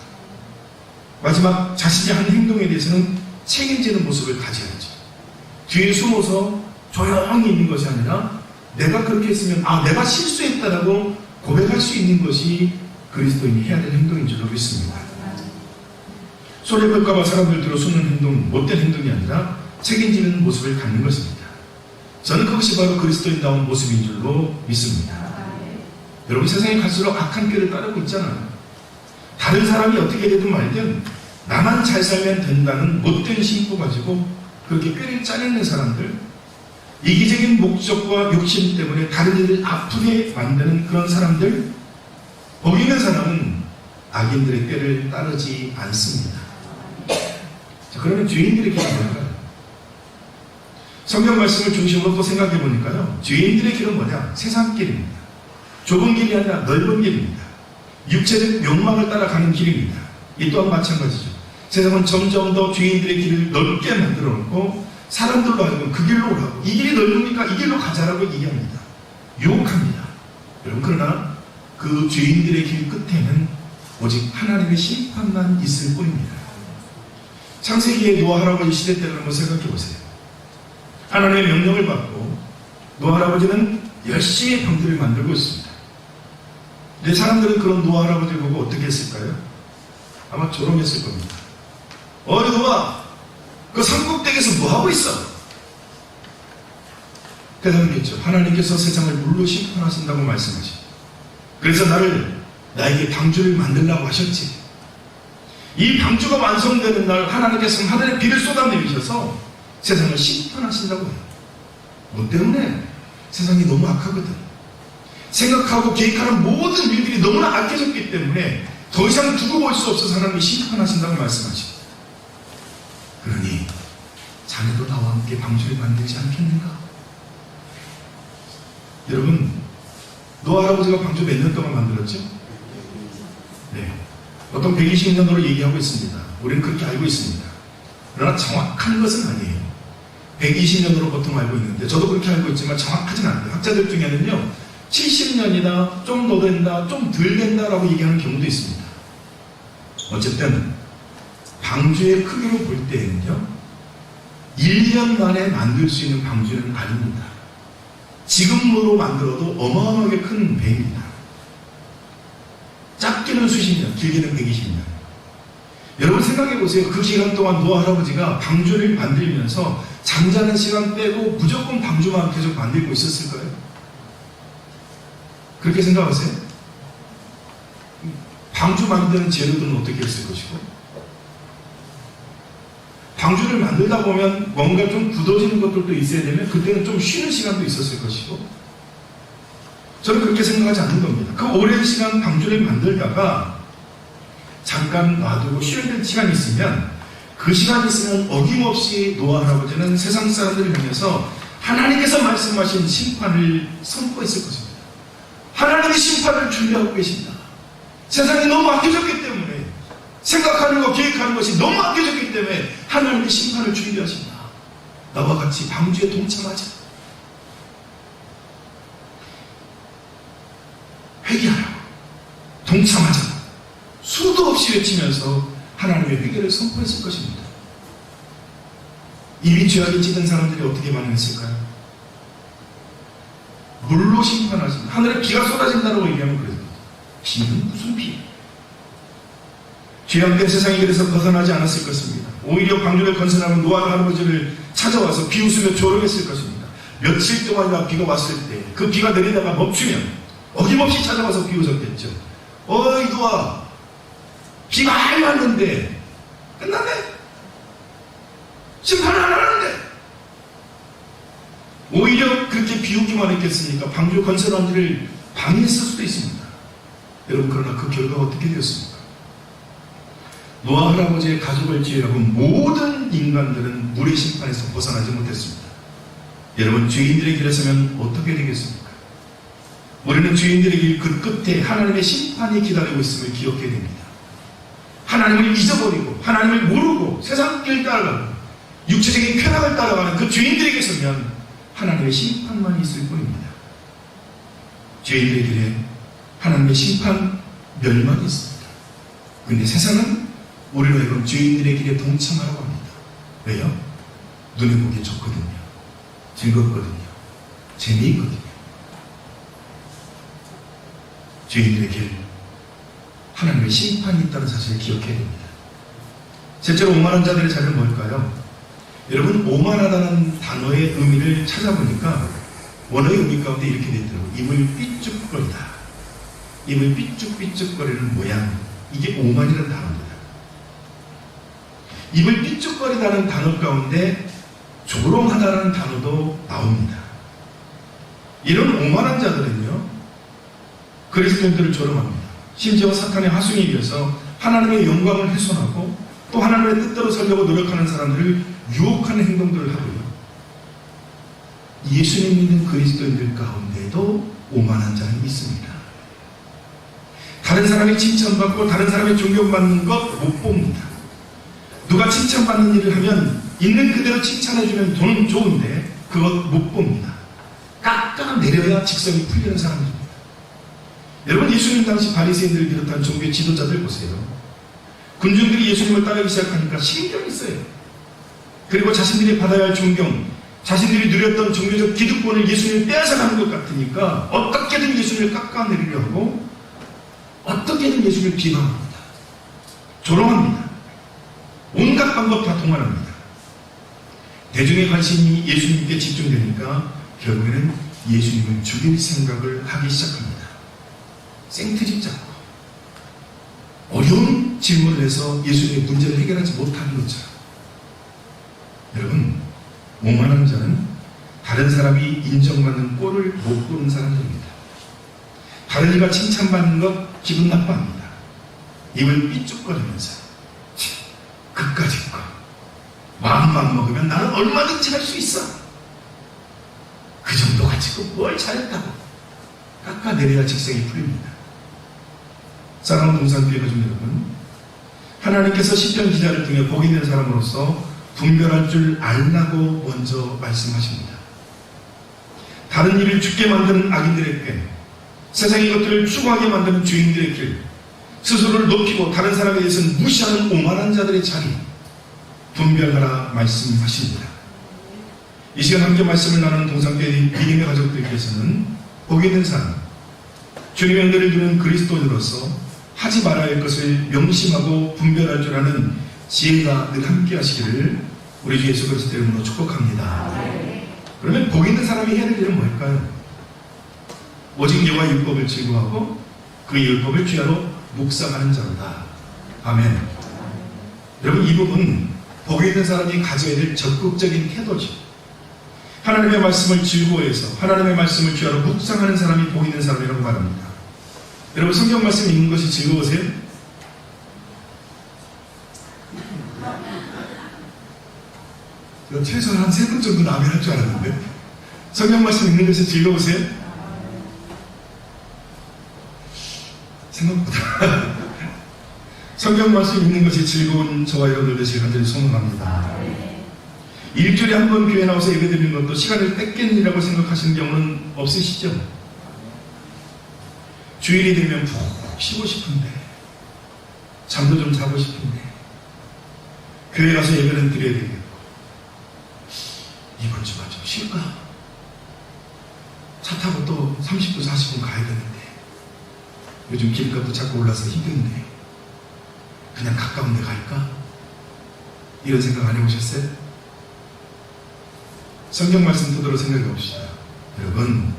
마지막, 자신이 한 행동에 대해서는 책임지는 모습을 가져야죠. 뒤에 숨어서 조용히 있는 것이 아니라 내가 그렇게 했으면 내가 실수했다라고 고백할 수 있는 것이 그리스도인이 해야 될 행동인 줄로 믿습니다. 손해볼까봐 사람들 뒤로 숨는 행동, 못된 행동이 아니라 책임지는 모습을 갖는 것입니다. 저는 그것이 바로 그리스도인다운 모습인 줄로 믿습니다. 여러분, 세상에 갈수록 악한 길을 따르고 있잖아요. 다른 사람이 어떻게 되든 말든 나만 잘 살면 된다는 못된 심보 가지고 그렇게 꾀를 짜내는 사람들, 이기적인 목적과 욕심 때문에 다른 이를 아프게 만드는 그런 사람들, 복 있는 사람은 악인들의 꾀를 따르지 않습니다. 자, 그러면 죄인들의 길은 뭘까요? 성경 말씀을 중심으로 또 생각해 보니까요, 죄인들의 길은 뭐냐? 세상 길입니다. 좁은 길이 아니라 넓은 길입니다. 육체적 욕망을 따라가는 길입니다. 이 또한 마찬가지죠. 세상은 점점 더 죄인들의 길을 넓게 만들어 놓고 사람들로 하여금 그 길로 오라고, 이 길이 넓으니까 이 길로 가자라고 얘기합니다. 유혹합니다. 여러분, 그러나 그 죄인들의 길 끝에는 오직 하나님의 심판만 있을 뿐입니다. 창세기의 노아 할아버지 시대 때를 한번 생각해 보세요. 하나님의 명령을 받고 노아 할아버지는 열심히 방주를 만들고 있습니다. 근데 사람들은 그런 노아 할아버지를 보고 어떻게 했을까요? 아마 조롱했을 겁니다. 어이 노아, 그 산꼭대기에서 뭐하고 있어? 대답했죠. 하나님께서 세상을 물로 심판하신다고 말씀하시죠. 그래서 나에게 방주를 만들라고 하셨지. 이 방주가 완성되는 날 하나님께서는 하늘에 비를 쏟아내리셔서 세상을 심판하신다고 해요. 뭐 때문에? 세상이 너무 악하거든. 생각하고 계획하는 모든 일들이 너무나 악해졌기 때문에 더 이상 두고 볼 수 없어서 하나님이 심판하신다고 말씀하십니다. 그러니 자네도 나와 함께 방주를 만들지 않겠는가? 여러분, 노아 할아버지가 방주 몇 년 동안 만들었죠? 네, 보통 120년으로 얘기하고 있습니다. 우리는 그렇게 알고 있습니다. 그러나 정확한 것은 아니에요. 120년으로 보통 알고 있는데 저도 그렇게 알고 있지만 정확하진 않아요. 학자들 중에는요 70년이나 좀 더 된다, 좀 덜 된다라고 얘기하는 경우도 있습니다. 어쨌든 방주의 크기로 볼 때는요 1년 만에 만들 수 있는 방주는 아닙니다. 지금으로 만들어도 어마어마하게 큰 배입니다. 작게는 수십 년, 길게는 120년. 여러분 생각해 보세요. 그 기간 동안 노아 할아버지가 방주를 만들면서 잠자는 시간 빼고 무조건 방주만 계속 만들고 있었을까요? 그렇게 생각하세요? 방주 만드는 재료들은 어떻게 했을 것이고, 방주를 만들다 보면 뭔가 좀 굳어지는 것들도 있어야 되면 그때는 좀 쉬는 시간도 있었을 것이고, 저는 그렇게 생각하지 않는 겁니다. 그 오랜 시간 방주를 만들다가 잠깐 놔두고 쉬어야 될 시간이 있으면 그 시간이 있으면 어김없이 노아 할아버지는 세상 사람들을 향해서 하나님께서 말씀하신 심판을 선포했을 것입니다. 하나님의 심판을 준비하고 계신다. 세상이 너무 악해졌기 때문에, 생각하는 것, 계획하는 것이 너무 악해졌기 때문에 하나님의 심판을 준비하신다. 나와 같이 방주에 동참하자. 회개하라고, 동참하자. 수도 없이 외치면서 하나님의 회개를 선포했을 것입니다. 이미 죄악에 찌든 사람들이 어떻게 반응했을까요? 물로 심판하신다. 하늘에 비가 쏟아진다고 얘기하면 그래요. 비는 무슨 비? 죄악된 세상이 그래서 벗어나지 않았을 것입니다. 오히려 방주를 건설하는 노아 할아버지를 찾아와서 비웃으며 조롱했을 것입니다. 며칠 동안이나 비가 왔을 때 그 비가 내리다가 멈추면 어김없이 찾아와서 비웃었겠죠. 어이 노아, 비가 많이 왔는데 끝났네? 심판을 안 하는데? 오히려 그렇게 비우기만 했겠습니까? 방주 건설한 일을 방해했을 수도 있습니다. 여러분, 그러나 그 결과가 어떻게 되었습니까? 노아 할아버지의 가족을 제외하고 모든 인간들은 물의 심판에서 벗어나지 못했습니다. 여러분, 죄인들의 길에 서면 어떻게 되겠습니까? 우리는 죄인들의 길 그 끝에 하나님의 심판이 기다리고 있음을 기억해야 됩니다. 하나님을 잊어버리고 하나님을 모르고 세상 길 따라가고 육체적인 쾌락을 따라가는 그 죄인들에게 서면 하나님의 심판만 있을 뿐입니다. 죄인들의 길에 하나님의 심판 멸망이 있습니다. 그런데 세상은 우리로 하여금 죄인들의 길에 동참하라고 합니다. 왜요? 눈에 보기 좋거든요. 즐겁거든요. 재미있거든요. 죄인들의 길, 하나님의 심판이 있다는 사실을 기억해야 됩니다. 실제로 오만한 자들의 자리는 뭘까요? 여러분, 오만하다는 단어의 의미를 찾아보니까 원어의 의미 가운데 이렇게 되어 있더라고요. 입을 삐죽거리다. 입을 삐죽삐죽거리는 모양. 이게 오만이라는 단어입니다. 입을 삐죽거리다는 단어 가운데 조롱하다라는 단어도 나옵니다. 이런 오만한 자들은요, 그리스도인들을 조롱합니다. 심지어 사탄의 하승에 이어서 하나님의 영광을 훼손하고 또 하나님의 뜻대로 살려고 노력하는 사람들을 유혹하는 행동들을 하고요. 예수님 믿는 그리스도인들 가운데도 오만한 자는 있습니다. 다른 사람이 칭찬받고 다른 사람이 존경받는 것 못 봅니다. 누가 칭찬받는 일을 하면 있는 그대로 칭찬해주면 돈은 좋은데 그것 못 봅니다. 깎아 내려야 직성이 풀리는 사람입니다. 여러분, 예수님 당시 바리새인들을 비롯한 종교 지도자들 보세요. 군중들이 예수님을 따르기 시작하니까 신경이 써요. 그리고 자신들이 받아야 할 존경, 자신들이 누렸던 종교적 기득권을 예수님이 빼앗아가는 것 같으니까 어떻게든 예수님을 깎아내리려 하고 어떻게든 예수님을 비방합니다. 조롱합니다. 온갖 방법 다 동원합니다. 대중의 관심이 예수님께 집중되니까 결국에는 예수님을 죽일 생각을 하기 시작합니다. 생트집 잡고 어려운 질문을 해서 예수님의 문제를 해결하지 못하는 것처럼, 여러분, 오만한 자는 다른 사람이 인정받는 꼴을 못 보는 사람들입니다. 다른 이가 칭찬받는 것 기분 나빠합니다. 입을 삐죽거리면서 그까짓 거 마음만 먹으면 나는 얼마든지 할 수 있어. 그 정도 가지고 뭘 잘했다고 깎아내려야 직성이 풀립니다. 사랑하는 동산교회 가족 여러분, 하나님께서 시편 기자를 통해 복 있는 사람으로서 분별할 줄 알라고 먼저 말씀하십니다. 다른 일을 죽게 만드는 악인들의 꾀, 세상의 것들을 추구하게 만드는 죄인들의 길, 스스로를 높이고 다른 사람에 대해서는 무시하는 오만한 자들의 자리, 분별하라 말씀하십니다. 이 시간 함께 말씀을 나누는 동산교회 믿음의 가족들께서는 복 있는 사람, 주님의 은혜를 주는 그리스도인으로서 하지 말아야 할 것을 명심하고 분별할 줄 아는 지혜가 늘 함께 하시기를 우리 주 예수 그리스도 이름으로 축복합니다. 그러면 복 있는 사람이 해야 될 일은 뭘까요? 오직 여호와 율법을 즐거워하고 그 율법을 주야로 묵상하는 자로다. 아멘. 여러분, 이 부분 복 있는 사람이 가져야 될 적극적인 태도죠. 하나님의 말씀을 즐거워해서 하나님의 말씀을 주야로 묵상하는 사람이 복 있는 사람이라고 말합니다. 여러분, 성경 말씀 읽는 것이 즐거우세요? 최소한 한 3분 정도 남이 할 줄 알았는데, 성경 말씀 읽는 것이 즐거우세요? 생각보다 성경 말씀 읽는 것이 즐거운 저와 여러분들 되시길 간절히 소망합니다. 일주일에 한 번 교회 나와서 예배 드리는 것도 시간을 뺏겠느라고 생각하시는 경우는 없으시죠? 주일이 되면 푹 쉬고 싶은데, 잠도 좀 자고 싶은데, 교회 가서 예배는 드려야 되겠고, 이번 주가 좀 쉴까? 차 타고 또 30분, 40분 가야 되는데 요즘 길값도 자꾸 올라서 힘든데 그냥 가까운 데 갈까? 이런 생각 안 해보셨어요? 성경 말씀 토대로 생각해 봅시다. 여러분,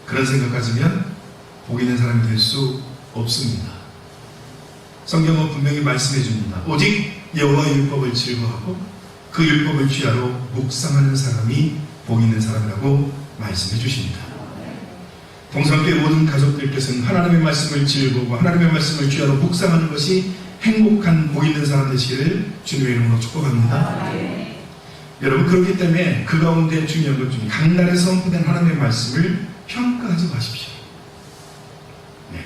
그런 생각 가지면 복 있는 사람이 될 수 없습니다. 성경은 분명히 말씀해 줍니다. 오직 여호와의 율법을 즐거워하고 그 율법을 취하러 묵상하는 사람이 복 있는 사람이라고 말씀해 주십니다. 동성교회 모든 가족들께서는 하나님의 말씀을 즐거워하고 하나님의 말씀을 취하러 묵상하는 것이 행복한 복 있는 사람 되시기를 주님의 이름으로 축복합니다. 여러분, 그렇기 때문에 그 가운데 중요한 것 중에 강단에 선포된 하나님의 말씀을 평가하지 마십시오. 네.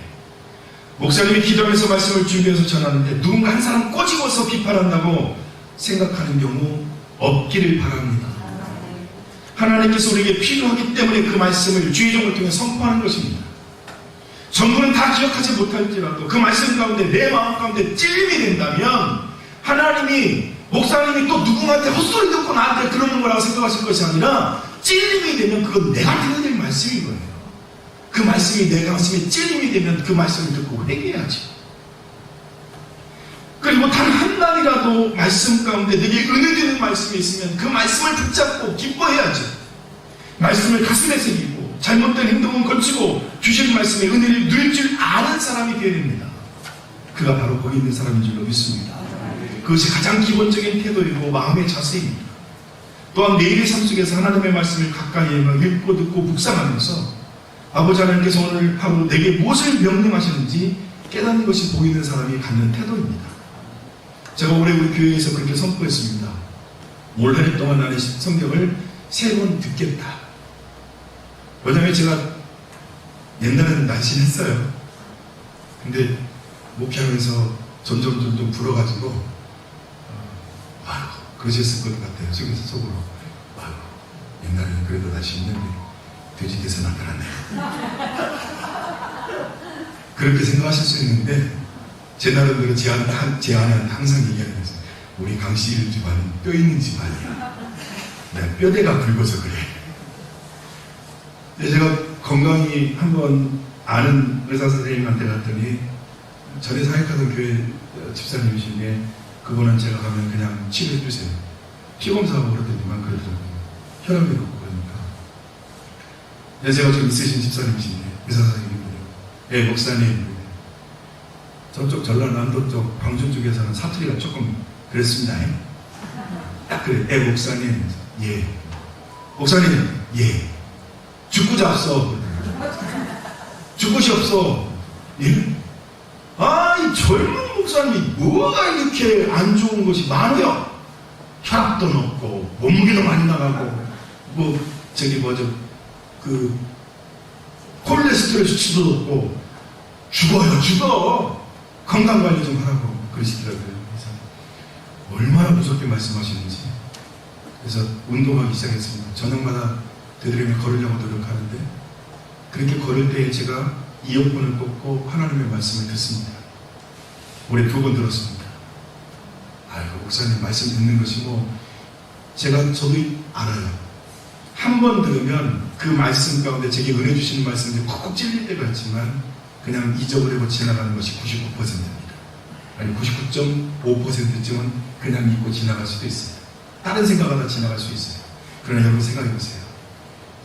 목사님이 기도하면서 말씀을 준비해서 전하는데 누군가 한 사람 꼬집어서 비판한다고 생각하는 경우 없기를 바랍니다. 하나님께서 우리에게 필요하기 때문에 그 말씀을 주의종을 통해 선포하는 것입니다. 전부는 다 기억하지 못할지라도 그 말씀 가운데 내 마음 가운데 찔림이 된다면 하나님이 목사님이 또 누군가한테 헛소리 듣고 나한테 그러는 거라고 생각하실 것이 아니라 찔림이 되면 그건 내가 들어야 될 말씀인 거예요. 그 말씀이 내 가슴에 찔림이 되면 그 말씀을 듣고 회개해야지. 그리고 단 한마디라도 말씀 가운데 내게 은혜 되는 말씀이 있으면 그 말씀을 붙잡고 기뻐해야지. 말씀을 가슴에 새기고 잘못된 행동은 거치고 주신 말씀의 은혜를 누릴 줄 아는 사람이 되어야 됩니다. 그가 바로 거기 있는 사람인 줄로 믿습니다. 그것이 가장 기본적인 태도이고 마음의 자세입니다. 또한 매일의 삶 속에서 하나님의 말씀을 가까이 읽고 듣고 묵상하면서 아버지 하나님께서 오늘 하루 내게 무엇을 명령하시는지 깨닫는 것이 복 있는 사람이 갖는 태도입니다. 제가 올해 우리 교회에서 그렇게 선포했습니다. 올 한 해 동안 나는 성경을 3번 듣겠다. 왜냐하면 제가 옛날에는 날씬했어요. 근데 목회하면서 점점 불어가지고 그러셨을 것 같아요. 속으로 옛날에는 그래도 날씬했는데 돼지 돼서 나타났네요. 그렇게 생각하실 수 있는데 제 나름대로 제 아내한테 항상 얘기하는 거죠. 우리 강씨 집안은 뼈 있는 집안이야. 내가 뼈대가 굵어서 그래. 근데 제가 건강히 한번 아는 의사 선생님한테 갔더니 전에 사역하던 교회 집사님이신데 그분은 제가 가면 그냥 치료해 주세요. 피검사하고 그러더니만 그러더라고요. 혈압이 높고 그러니까. 연세가 좀 있으신 집사님이신데 의사 선생님이래요. 예, 목사님. 저쪽 전라남도 쪽 광주 쪽에서는 사투리가 조금 그랬습니다. 딱 그래. 예, 목사님. 예. 목사님. 예. 죽고 잡서. 죽고시 없어. 예? 아, 이 젊은 목사님이 뭐가 이렇게 안 좋은 것이 많아요. 혈압도 높고 몸무게도 많이 나가고 콜레스테롤 수치도 높고 죽어. 건강관리 좀 하라고 그러시더라고요. 그래서 얼마나 무섭게 말씀하시는지. 그래서 운동하기 시작했습니다. 저녁마다 되도록이면 걸으려고 노력하는데 그렇게 걸을 때 제가 이어폰을 꽂고 하나님의 말씀을 듣습니다. 올해 2번 들었습니다. 아이고, 목사님 말씀 듣는 것이 저도 알아요. 한 번 들으면 그 말씀 가운데 제게 은혜 주시는 말씀들이 콕콕 찔릴 때가 있지만 그냥 잊어버리고 지나가는 것이 99%입니다. 아니 99.5%쯤은 그냥 잊고 지나갈 수도 있어요. 다른 생각하다 지나갈 수 있어요. 그러나 여러분 생각해 보세요.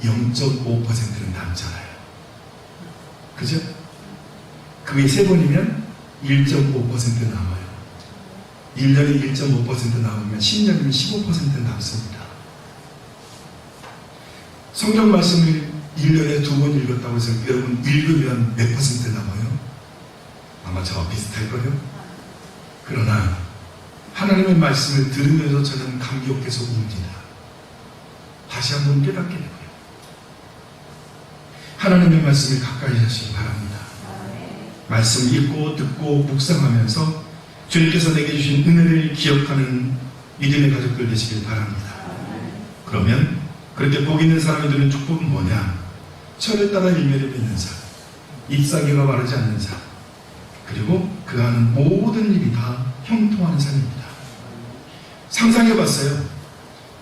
0.5%는 남잖아요. 그죠? 그게 3번이면 1.5% 남아요. 1년에 1.5% 남으면 10년이면 15% 남습니다. 성경 말씀을 1년에 2번 읽었다고 해서 여러분 읽으면 몇 퍼센트 남아요? 아마 저와 비슷할걸요? 그러나 하나님의 말씀을 들으면서 저는 감격해서 웁니다. 다시 한번 깨닫게 되고요. 하나님의 말씀을 가까이 하시기 바랍니다. 말씀 읽고 듣고 묵상하면서 주님께서 내게 주신 은혜를 기억하는 믿음의 가족들 되시길 바랍니다. 그러면 그렇게 복 있는 사람이 되는 축복은 뭐냐? 철을 따라 일매를 맺는 삶, 잎사귀가 마르지 않는 삶, 그리고 그가 하는 모든 일이 다 형통하는 삶입니다. 상상해봤어요.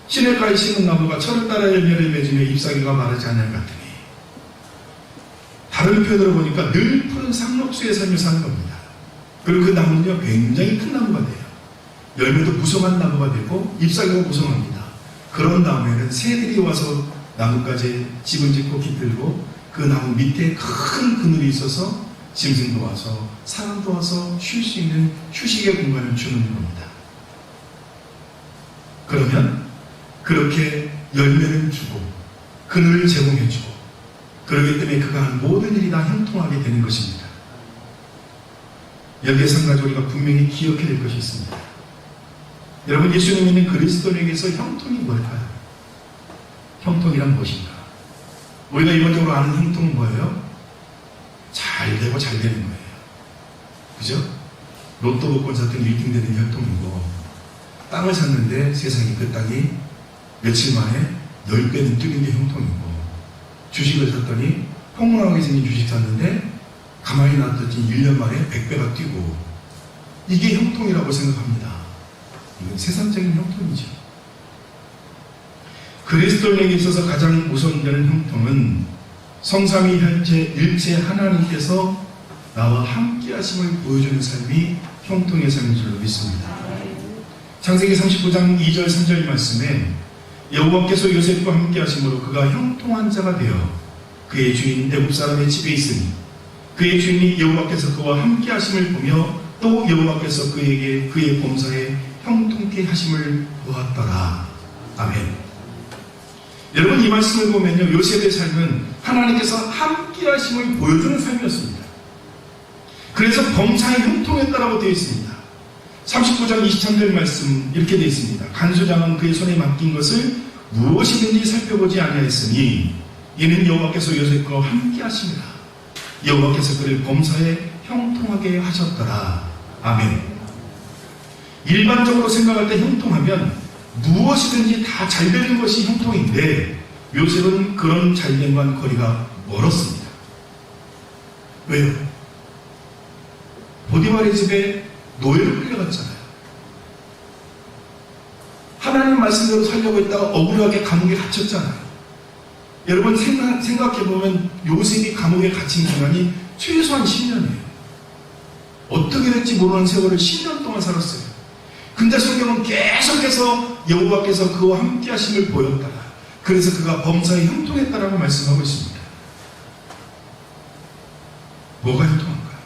시냇가에 심은 나무가 철을 따라 열매를 맺으며 잎사귀가 마르지 않는 것 같으니, 다른 표현으로 보니까 늘 푸른 상록수의 삶을 사는 겁니다. 그리고 그 나무는요 굉장히 큰 나무가 돼요. 열매도 무성한 나무가 되고 잎사귀가 무성합니다. 그런 다음에는 새들이 와서 나뭇가지에 집을 짓고 깃들고 그 나무 밑에 큰 그늘이 있어서 짐승도 와서 사람도 와서 쉴 수 있는 휴식의 공간을 주는 겁니다. 그러면 그렇게 열매를 주고 그늘을 제공해주고 그렇기 때문에 그가 한 모든 일이 다 형통하게 되는 것입니다. 여기에서 한 가지 우리가 분명히 기억해야 될 것이 있습니다. 여러분, 예수님 믿는 그리스도인에게서 형통이 뭘까요? 형통이란 무엇인가? 우리가 일반적으로 아는 형통은 뭐예요? 잘 되고 잘 되는 거예요. 그죠? 로또 복권 샀더니 1등 되는 게 형통이고, 땅을 샀는데 세상에 그 땅이 며칠 만에 10배는 뛰는 게 형통이고, 주식을 샀더니 폭망하게 생긴 주식 샀는데 가만히 놔뒀더니 1년 만에 100배가 뛰고, 이게 형통이라고 생각합니다. 이건 세상적인 형통이죠. 그리스도인에게 있어서 가장 우선되는 형통은 성삼위 일체 하나님께서 나와 함께 하심을 보여주는 삶이 형통의 삶인 줄로 믿습니다. 창세기 39장 2절 3절 말씀에 여호와께서 요셉과 함께 하심으로 그가 형통한 자가 되어 그의 주인 애굽 사람의 집에 있으니 그의 주인이 여호와께서 그와 함께 하심을 보며 또 여호와께서 그에게 그의 범사에 형통케 하심을 보았더라. 아멘. 여러분, 이 말씀을 보면요, 요셉의 삶은 하나님께서 함께 하심을 보여주는 삶이었습니다. 그래서 범사에 형통했다라고 되어 있습니다. 39장 23절 말씀 이렇게 되어 있습니다. 간수장은 그의 손에 맡긴 것을 무엇이든지 살펴보지 아니하였으니 이는 여호와께서 요셉과 함께 하심이라. 여호와께서 그를 범사에 형통하게 하셨더라. 아멘. 일반적으로 생각할 때 형통하면 무엇이든지 다 잘 되는 것이 형통인데, 요셉은 그런 잘됨과는 거리가 멀었습니다. 왜요? 보디발의 집에 노예로 끌려갔잖아요. 하나님 말씀대로 살려고 했다가 억울하게 감옥에 갇혔잖아요. 여러분, 생각해보면 요셉이 감옥에 갇힌 기간이 최소한 10년이에요. 어떻게 될지 모르는 세월을 10년 동안 살았어요. 근데 성경은 계속해서 여호와께서 그와 함께 하심을 보였다가, 그래서 그가 범사에 형통했다라고 말씀하고 있습니다. 뭐가 형통한가요?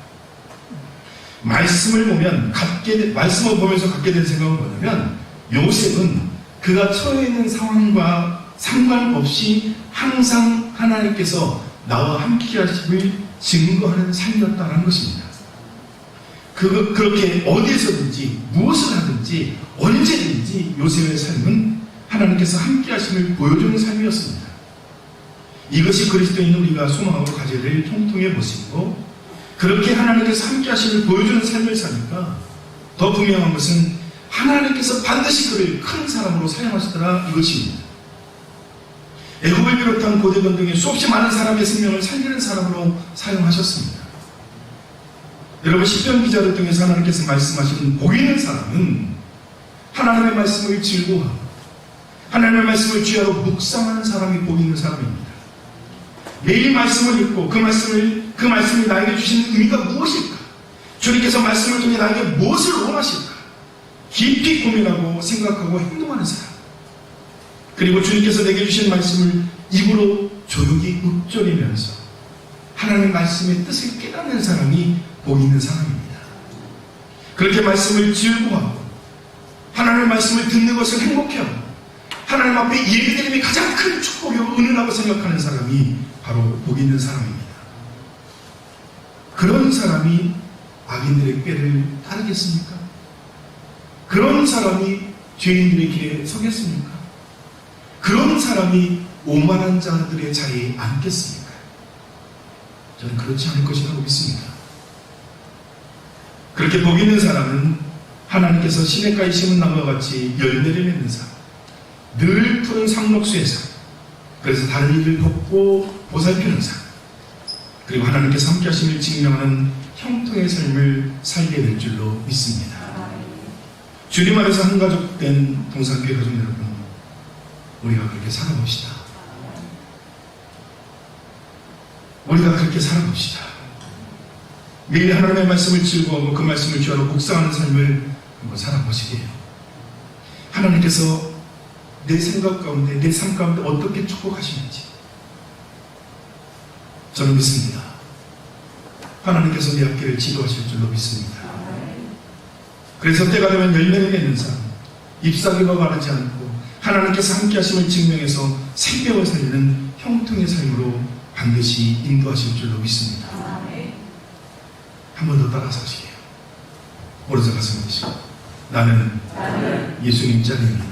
말씀을 보면서 갖게 된 생각은 뭐냐면, 요셉은 그가 처해 있는 상황과 상관없이 항상 하나님께서 나와 함께 하심을 증거하는 삶이었다는 것입니다. 그렇게 어디에서든지 무엇을 하든지 언제든지 요셉의 삶은 하나님께서 함께 하심을 보여주는 삶이었습니다. 이것이 그리스도인 우리가 소망하고 가져야 될 형통의 모습이고, 그렇게 하나님께서 함께 하심을 보여주는 삶을 사니까 더 분명한 것은 하나님께서 반드시 그를 큰 사람으로 사용하시더라, 이것입니다. 애굽을 비롯한 고대권 등의 수없이 많은 사람의 생명을 살리는 사람으로 사용하셨습니다. 여러분, 시편 기자를 통해서 하나님께서 말씀하시는 복 있는 사람은 하나님의 말씀을 즐거워하고 하나님의 말씀을 주야로 묵상하는 사람이 복 있는 사람입니다. 매일 말씀을 읽고 그 말씀이 나에게 주신 의미가 무엇일까? 주님께서 말씀을 통해 나에게 무엇을 원하실까? 깊이 고민하고 생각하고 행동하는 사람. 그리고 주님께서 내게 주신 말씀을 입으로 조용히 읊조리면서 하나님의 말씀의 뜻을 깨닫는 사람이 복 있는 사람입니다. 그렇게 말씀을 즐거워하고 하나님의 말씀을 듣는 것을 행복해하고 하나님 앞에 예배드림이 가장 큰 축복이고 은혜라고 생각하는 사람이 바로 복 있는 사람입니다. 그런 사람이 악인들의 꾀를 따르겠습니까? 그런 사람이 죄인들의 길에 서겠습니까? 그런 사람이 오만한 자들의 자리에 앉겠습니까? 저는 그렇지 않을 것이라고 믿습니다. 그렇게 복 있는 사람은 하나님께서 시냇가에 심은 나무와 같이 열매를 맺는 사람, 늘 푸른 상록수의 사람, 그래서 다른 일을 돕고 보살피는 사람, 그리고 하나님께서 함께 하심을 증명하는 형통의 삶을 살게 될 줄로 믿습니다. 주님 안에서 한가족된 동산교회 가족 여러분, 우리가 그렇게 살아봅시다. 우리가 그렇게 살아봅시다. 매일 하나님의 말씀을 즐거워하고 그 말씀을 주하러 묵상하는 삶을 한번 살아보시게요. 하나님께서 내 생각 가운데, 내 삶 가운데 어떻게 축복하시는지 저는 믿습니다. 하나님께서 내 앞길을 지도하실 줄로 믿습니다. 그래서 때가 되면 열매를 맺는 삶, 잎사귀가 마르지 않고 하나님께서 함께 하심을 증명해서 생명을 살리는 형통의 삶으로 반드시 인도하실 줄로 믿습니다. 한 번 더 따라서시게요. 오른손 가슴 드시고 나는 예수님 자리입니다.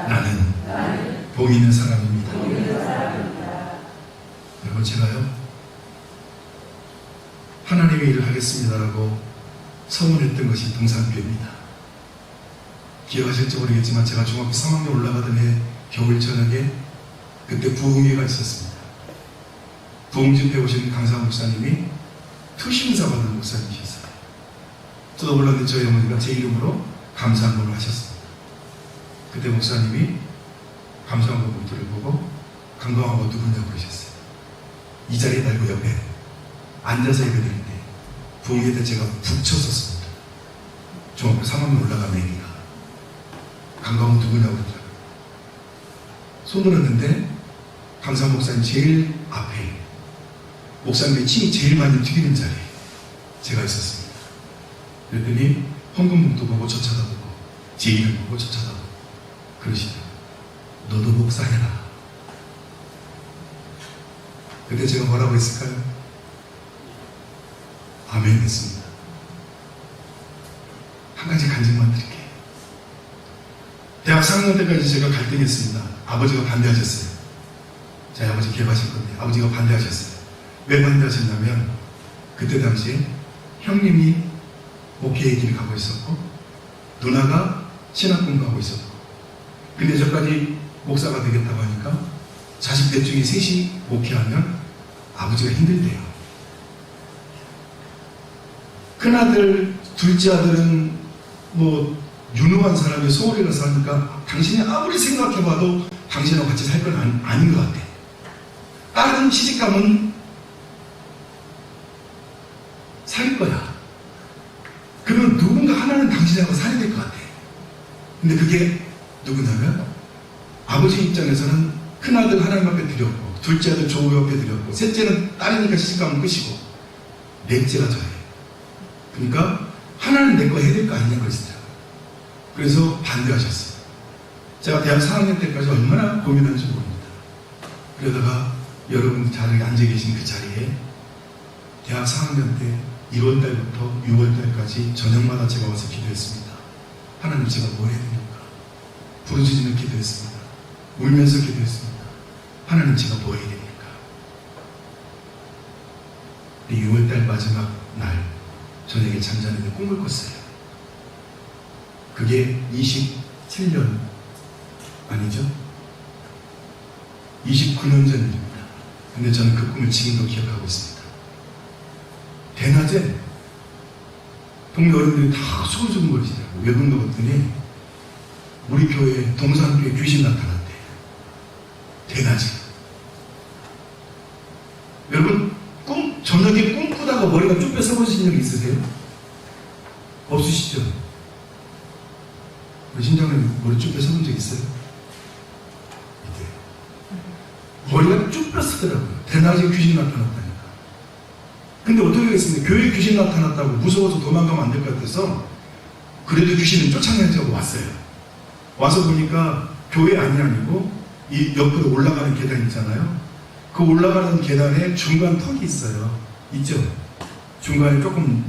나는 복 있는 사람입니다. 여러분, 제가요 하나님의 일을 하겠습니다라고 선언했던 것이 동산교회입니다. 기억하실지 모르겠지만 제가 중학교 3학년 올라가던 해 겨울 저녁에 그때 부흥회가 있었습니다. 부흥집회 오신 강사 목사님이 투신사 받은 목사님이셨어요. 저도 몰랐는데 저희 어머니가 제 이름으로 감사한금을 하셨습니다. 그때 목사님이 감사한금 봉투를 보고 강강하고 누구냐고 그러셨어요. 이 자리에 달고 옆에 앉아서 예배드릴 때 부흥회 때 제가 붙였었습니다. 중학교 3학년 올라간 애기가 강강은 누구냐고 그러더라고요. 손 들었는데 강사 목사님 제일 앞에 목사님의 침이 제일 많이 튀기는 자리에 제가 있었습니다. 그랬더니 헌금봉투 보고 저 쳐다보고 제 이름 보고 저 쳐다보고 그러시더라고요. 너도 목사해라. 그때 제가 뭐라고 했을까요? 아멘 했습니다. 한 가지 간증만 드릴게요. 대학 4학년 때까지 제가 갈등했습니다. 아버지가 반대하셨어요. 저희 아버지 기억하실 건데 아버지가 반대하셨어요. 왜 반대하셨냐면 그때 당시에 형님이 목회의 길을 가고 있었고 누나가 신학 공부하고 있었고 근데 저까지 목사가 되겠다고 하니까 자식들 중에 셋이 목회하면 아버지가 힘들대요. 큰아들, 둘째 아들은 뭐 유능한 사람이 서울에 가서 하니까 당신이 아무리 생각해봐도 당신하고 같이 살 건 아닌 것 같아. 다른 시집가면 살 거야. 그러면 누군가 하나는 당신하고 살아야 될 것 같아. 근데 그게 누구냐면 아버지 입장에서는 큰아들 하나님 앞에 드렸고 둘째 아들 조우 앞에 드렸고 셋째는 딸이니까 시집가면 끝이고 넷째가 저예요. 그러니까 하나는 내 거 해야 될 거 아니냐 그러시더라고요. 그래서 반대하셨어요. 제가 대학 4학년 때까지 얼마나 고민하는지 모릅니다. 그러다가 여러분 자리에 앉아 계신 그 자리에 대학 4학년 때 1월달부터 6월달까지 저녁마다 제가 와서 기도했습니다. 하나님 제가 뭐 해야 됩니까? 부르짖으며 기도했습니다. 울면서 기도했습니다. 하나님 제가 뭐 해야 됩니까? 6월달 마지막 날 저녁에 잠자는데 꿈을 꿨어요. 그게 27년 아니죠? 29년 전 일입니다. 근데 저는 그 꿈을 지금도 기억하고 있습니다. 대낮에 동네 어른들이 다 소곤소곤거리시더라고요. 왜 그런가 봤더니 우리 교회 동산교회 귀신 나타났대. 대낮에. 여러분 저녁에 꿈꾸다가 머리가 쭉 뺏어버리신 적 있으세요? 없으시죠? 우리 신장님 머리 쭉 뺏어본 적 있어요? 있대요. 머리가 쭉 뺏어더라고요. 대낮에 귀신 나타났다니까. 근데 어떻게 하겠습니까? 교회에 귀신 나타났다고 무서워서 도망가면 안 될 것 같아서 그래도 귀신은 쫓아내자고 왔어요. 와서 보니까 교회 안이 아니고 이 옆으로 올라가는 계단 있잖아요. 그 올라가는 계단에 중간 턱이 있어요. 있죠? 중간에 조금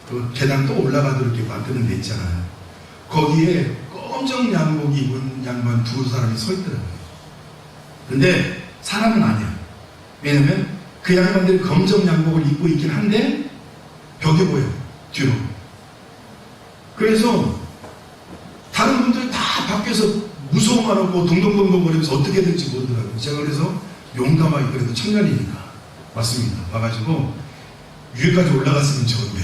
그 계단 또 올라가도록 이렇게 만드는 데 있잖아요. 거기에 검정 양복 입은 양반 두 사람이 서 있더라고요. 근데 사람은 아니야. 왜냐면 그 양반들이 검정 양복을 입고 있긴 한데 벽에 보여. 뒤로. 그래서 다른 분들 다 밖에서 무서워만 하고 동동동동 거리면서 어떻게 될지 모르더라고요. 제가 그래서 용감하게 그래도 청년이니까 맞습니다. 와가지고 위에까지 올라갔으면 좋은데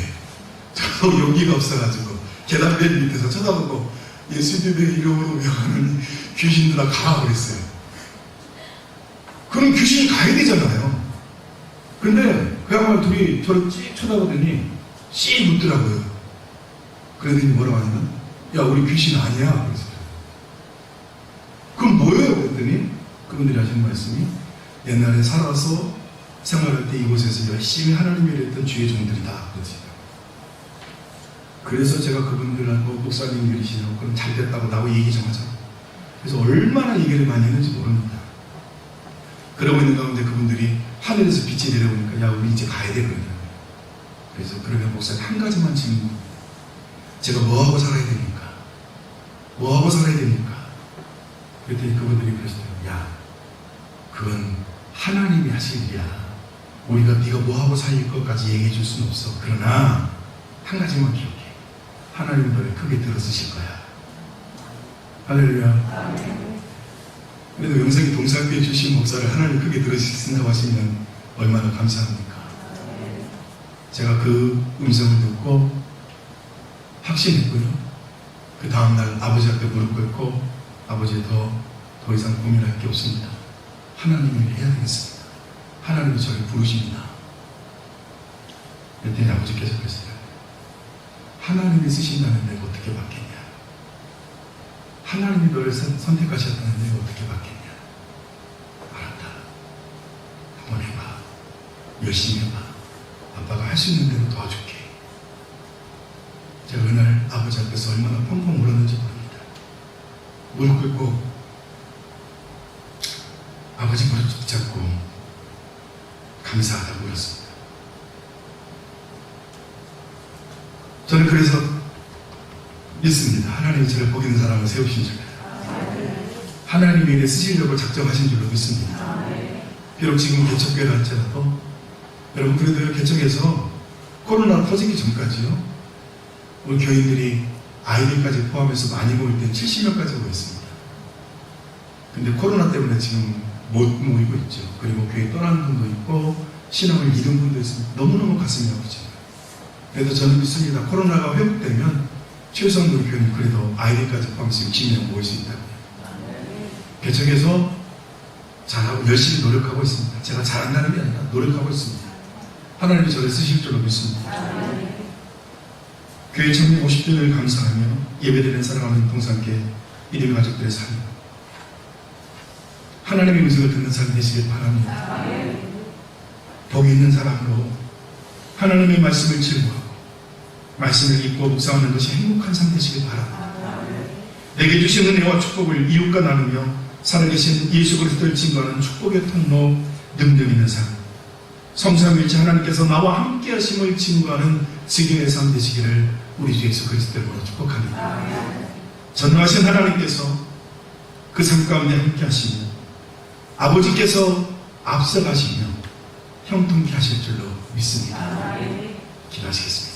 저도 용기가 없어가지고 계단 맨 밑에서 쳐다보고 예수님의 이름으로 명하는 귀신들아 가 그랬어요. 그럼 귀신이 가야 되잖아요. 근데 그 양반 둘이 저를 쭉 쳐다보더니 씩 웃더라고요. 그러더니 뭐라고 하냐면 야 우리 귀신 아니야 그랬어요. 그럼 뭐예요? 그랬더니 그분들이 하시는 말씀이 옛날에 살아서 생활할 때 이곳에서 열심히 하나님을 일했던 주의 종들이다 그랬어요. 그래서 제가 그분들하고 목사님들이시라고 그럼 잘 됐다고 나하고 얘기 좀 하자. 그래서 얼마나 얘기를 많이 했는지 모릅니다. 그러고 있는 가운데 그분들이 하늘에서 빛이 내려오니까 야 우리 이제 가야 돼 그러더라고요. 그래서 그러면 목사님 한 가지만 질문. 제가 뭐하고 살아야 됩니까? 뭐하고 살아야 됩니까? 그랬더니 그분들이 그러시더라고요. 야 그건 하나님이 하실 일이야. 우리가 네가 뭐하고 살 것까지 얘기해 줄 수는 없어. 그러나 한 가지만 기억해. 하나님 너를 크게 들어쓰실 거야. 할렐루야. 그래도 영생이 동사교회 주신 목사를 하나님 크게 들으신다고 하시면 얼마나 감사합니까? 제가 그 음성을 듣고 확신했고요. 그 다음날 아버지 앞에 무릎 꿇고 아버지 더 이상 고민할 게 없습니다. 하나님을 해야 되겠습니다. 하나님이 저를 부르십니다. 그랬더니 아버지께서 그랬어요. 하나님이 쓰신다는 내가 어떻게 받겠냐? 하나님이 너를 선택하셨다는 내가 어떻게 받겠냐? 알았다. 한번 해봐. 열심히 해봐. 아빠가 할 수 있는 대로 도와줄게. 제가 그날 아버지 앞에서 얼마나 펑펑 울었는지 모릅니다. 무릎 꿇고 아버지 무릎 붙잡고 감사하다고 울었습니다. 저는 그래서 믿습니다. 하나님이 저를 복 있는 사람을 세우신 줄. 하나님이 내 쓰시려고 작정하신 줄로 믿습니다. 비록 지금 개척교회를 할지라도 여러분 그래도 개척에서 코로나 터지기 전까지요. 우리 교인들이 아이들까지 포함해서 많이 모일 땐 70명까지 모였습니다. 근데 코로나 때문에 지금 못 모이고 있죠. 그리고 교회 떠나는 분도 있고 신앙을 잃은 분도 있습니다. 너무너무 가슴이 아프죠. 그래서 저는 믿습니다. 코로나가 회복되면 최소한 우리 교회는 그래도 아이들까지 포함해서 60명 모일 수 있다고요. 개척에서 잘하고 열심히 노력하고 있습니다. 제가 잘한다는 게 아니라 노력하고 있습니다. 하나님이 저를 쓰실 줄로 믿습니다. 교회 창립 50주년을 감사하며 예배드리는 사랑하는 동산계 믿음 가족들의 삶, 하나님의 음성을 듣는 삶 되시길 바랍니다. 복이 있는 사람으로 하나님의 말씀을 즐거워하고 말씀을 읽고 묵상하는 것이 행복한 삶 되시길 바랍니다. 내게 주신 은혜와 축복을 이웃과 나누며 살아계신 예수 그리스도를 증거하는 축복의 통로 능력 있는 삶, 성삼일체 하나님께서 나와 함께 하심을 증거하는 지경의 삶 되시기를 우리 주 예수 그리스도로 축복합니다. 전능하신 하나님께서 그 삶 가운데 함께 하시며 아버지께서 앞서가시며 형통케 하실 줄로 믿습니다. 기도하시겠습니다.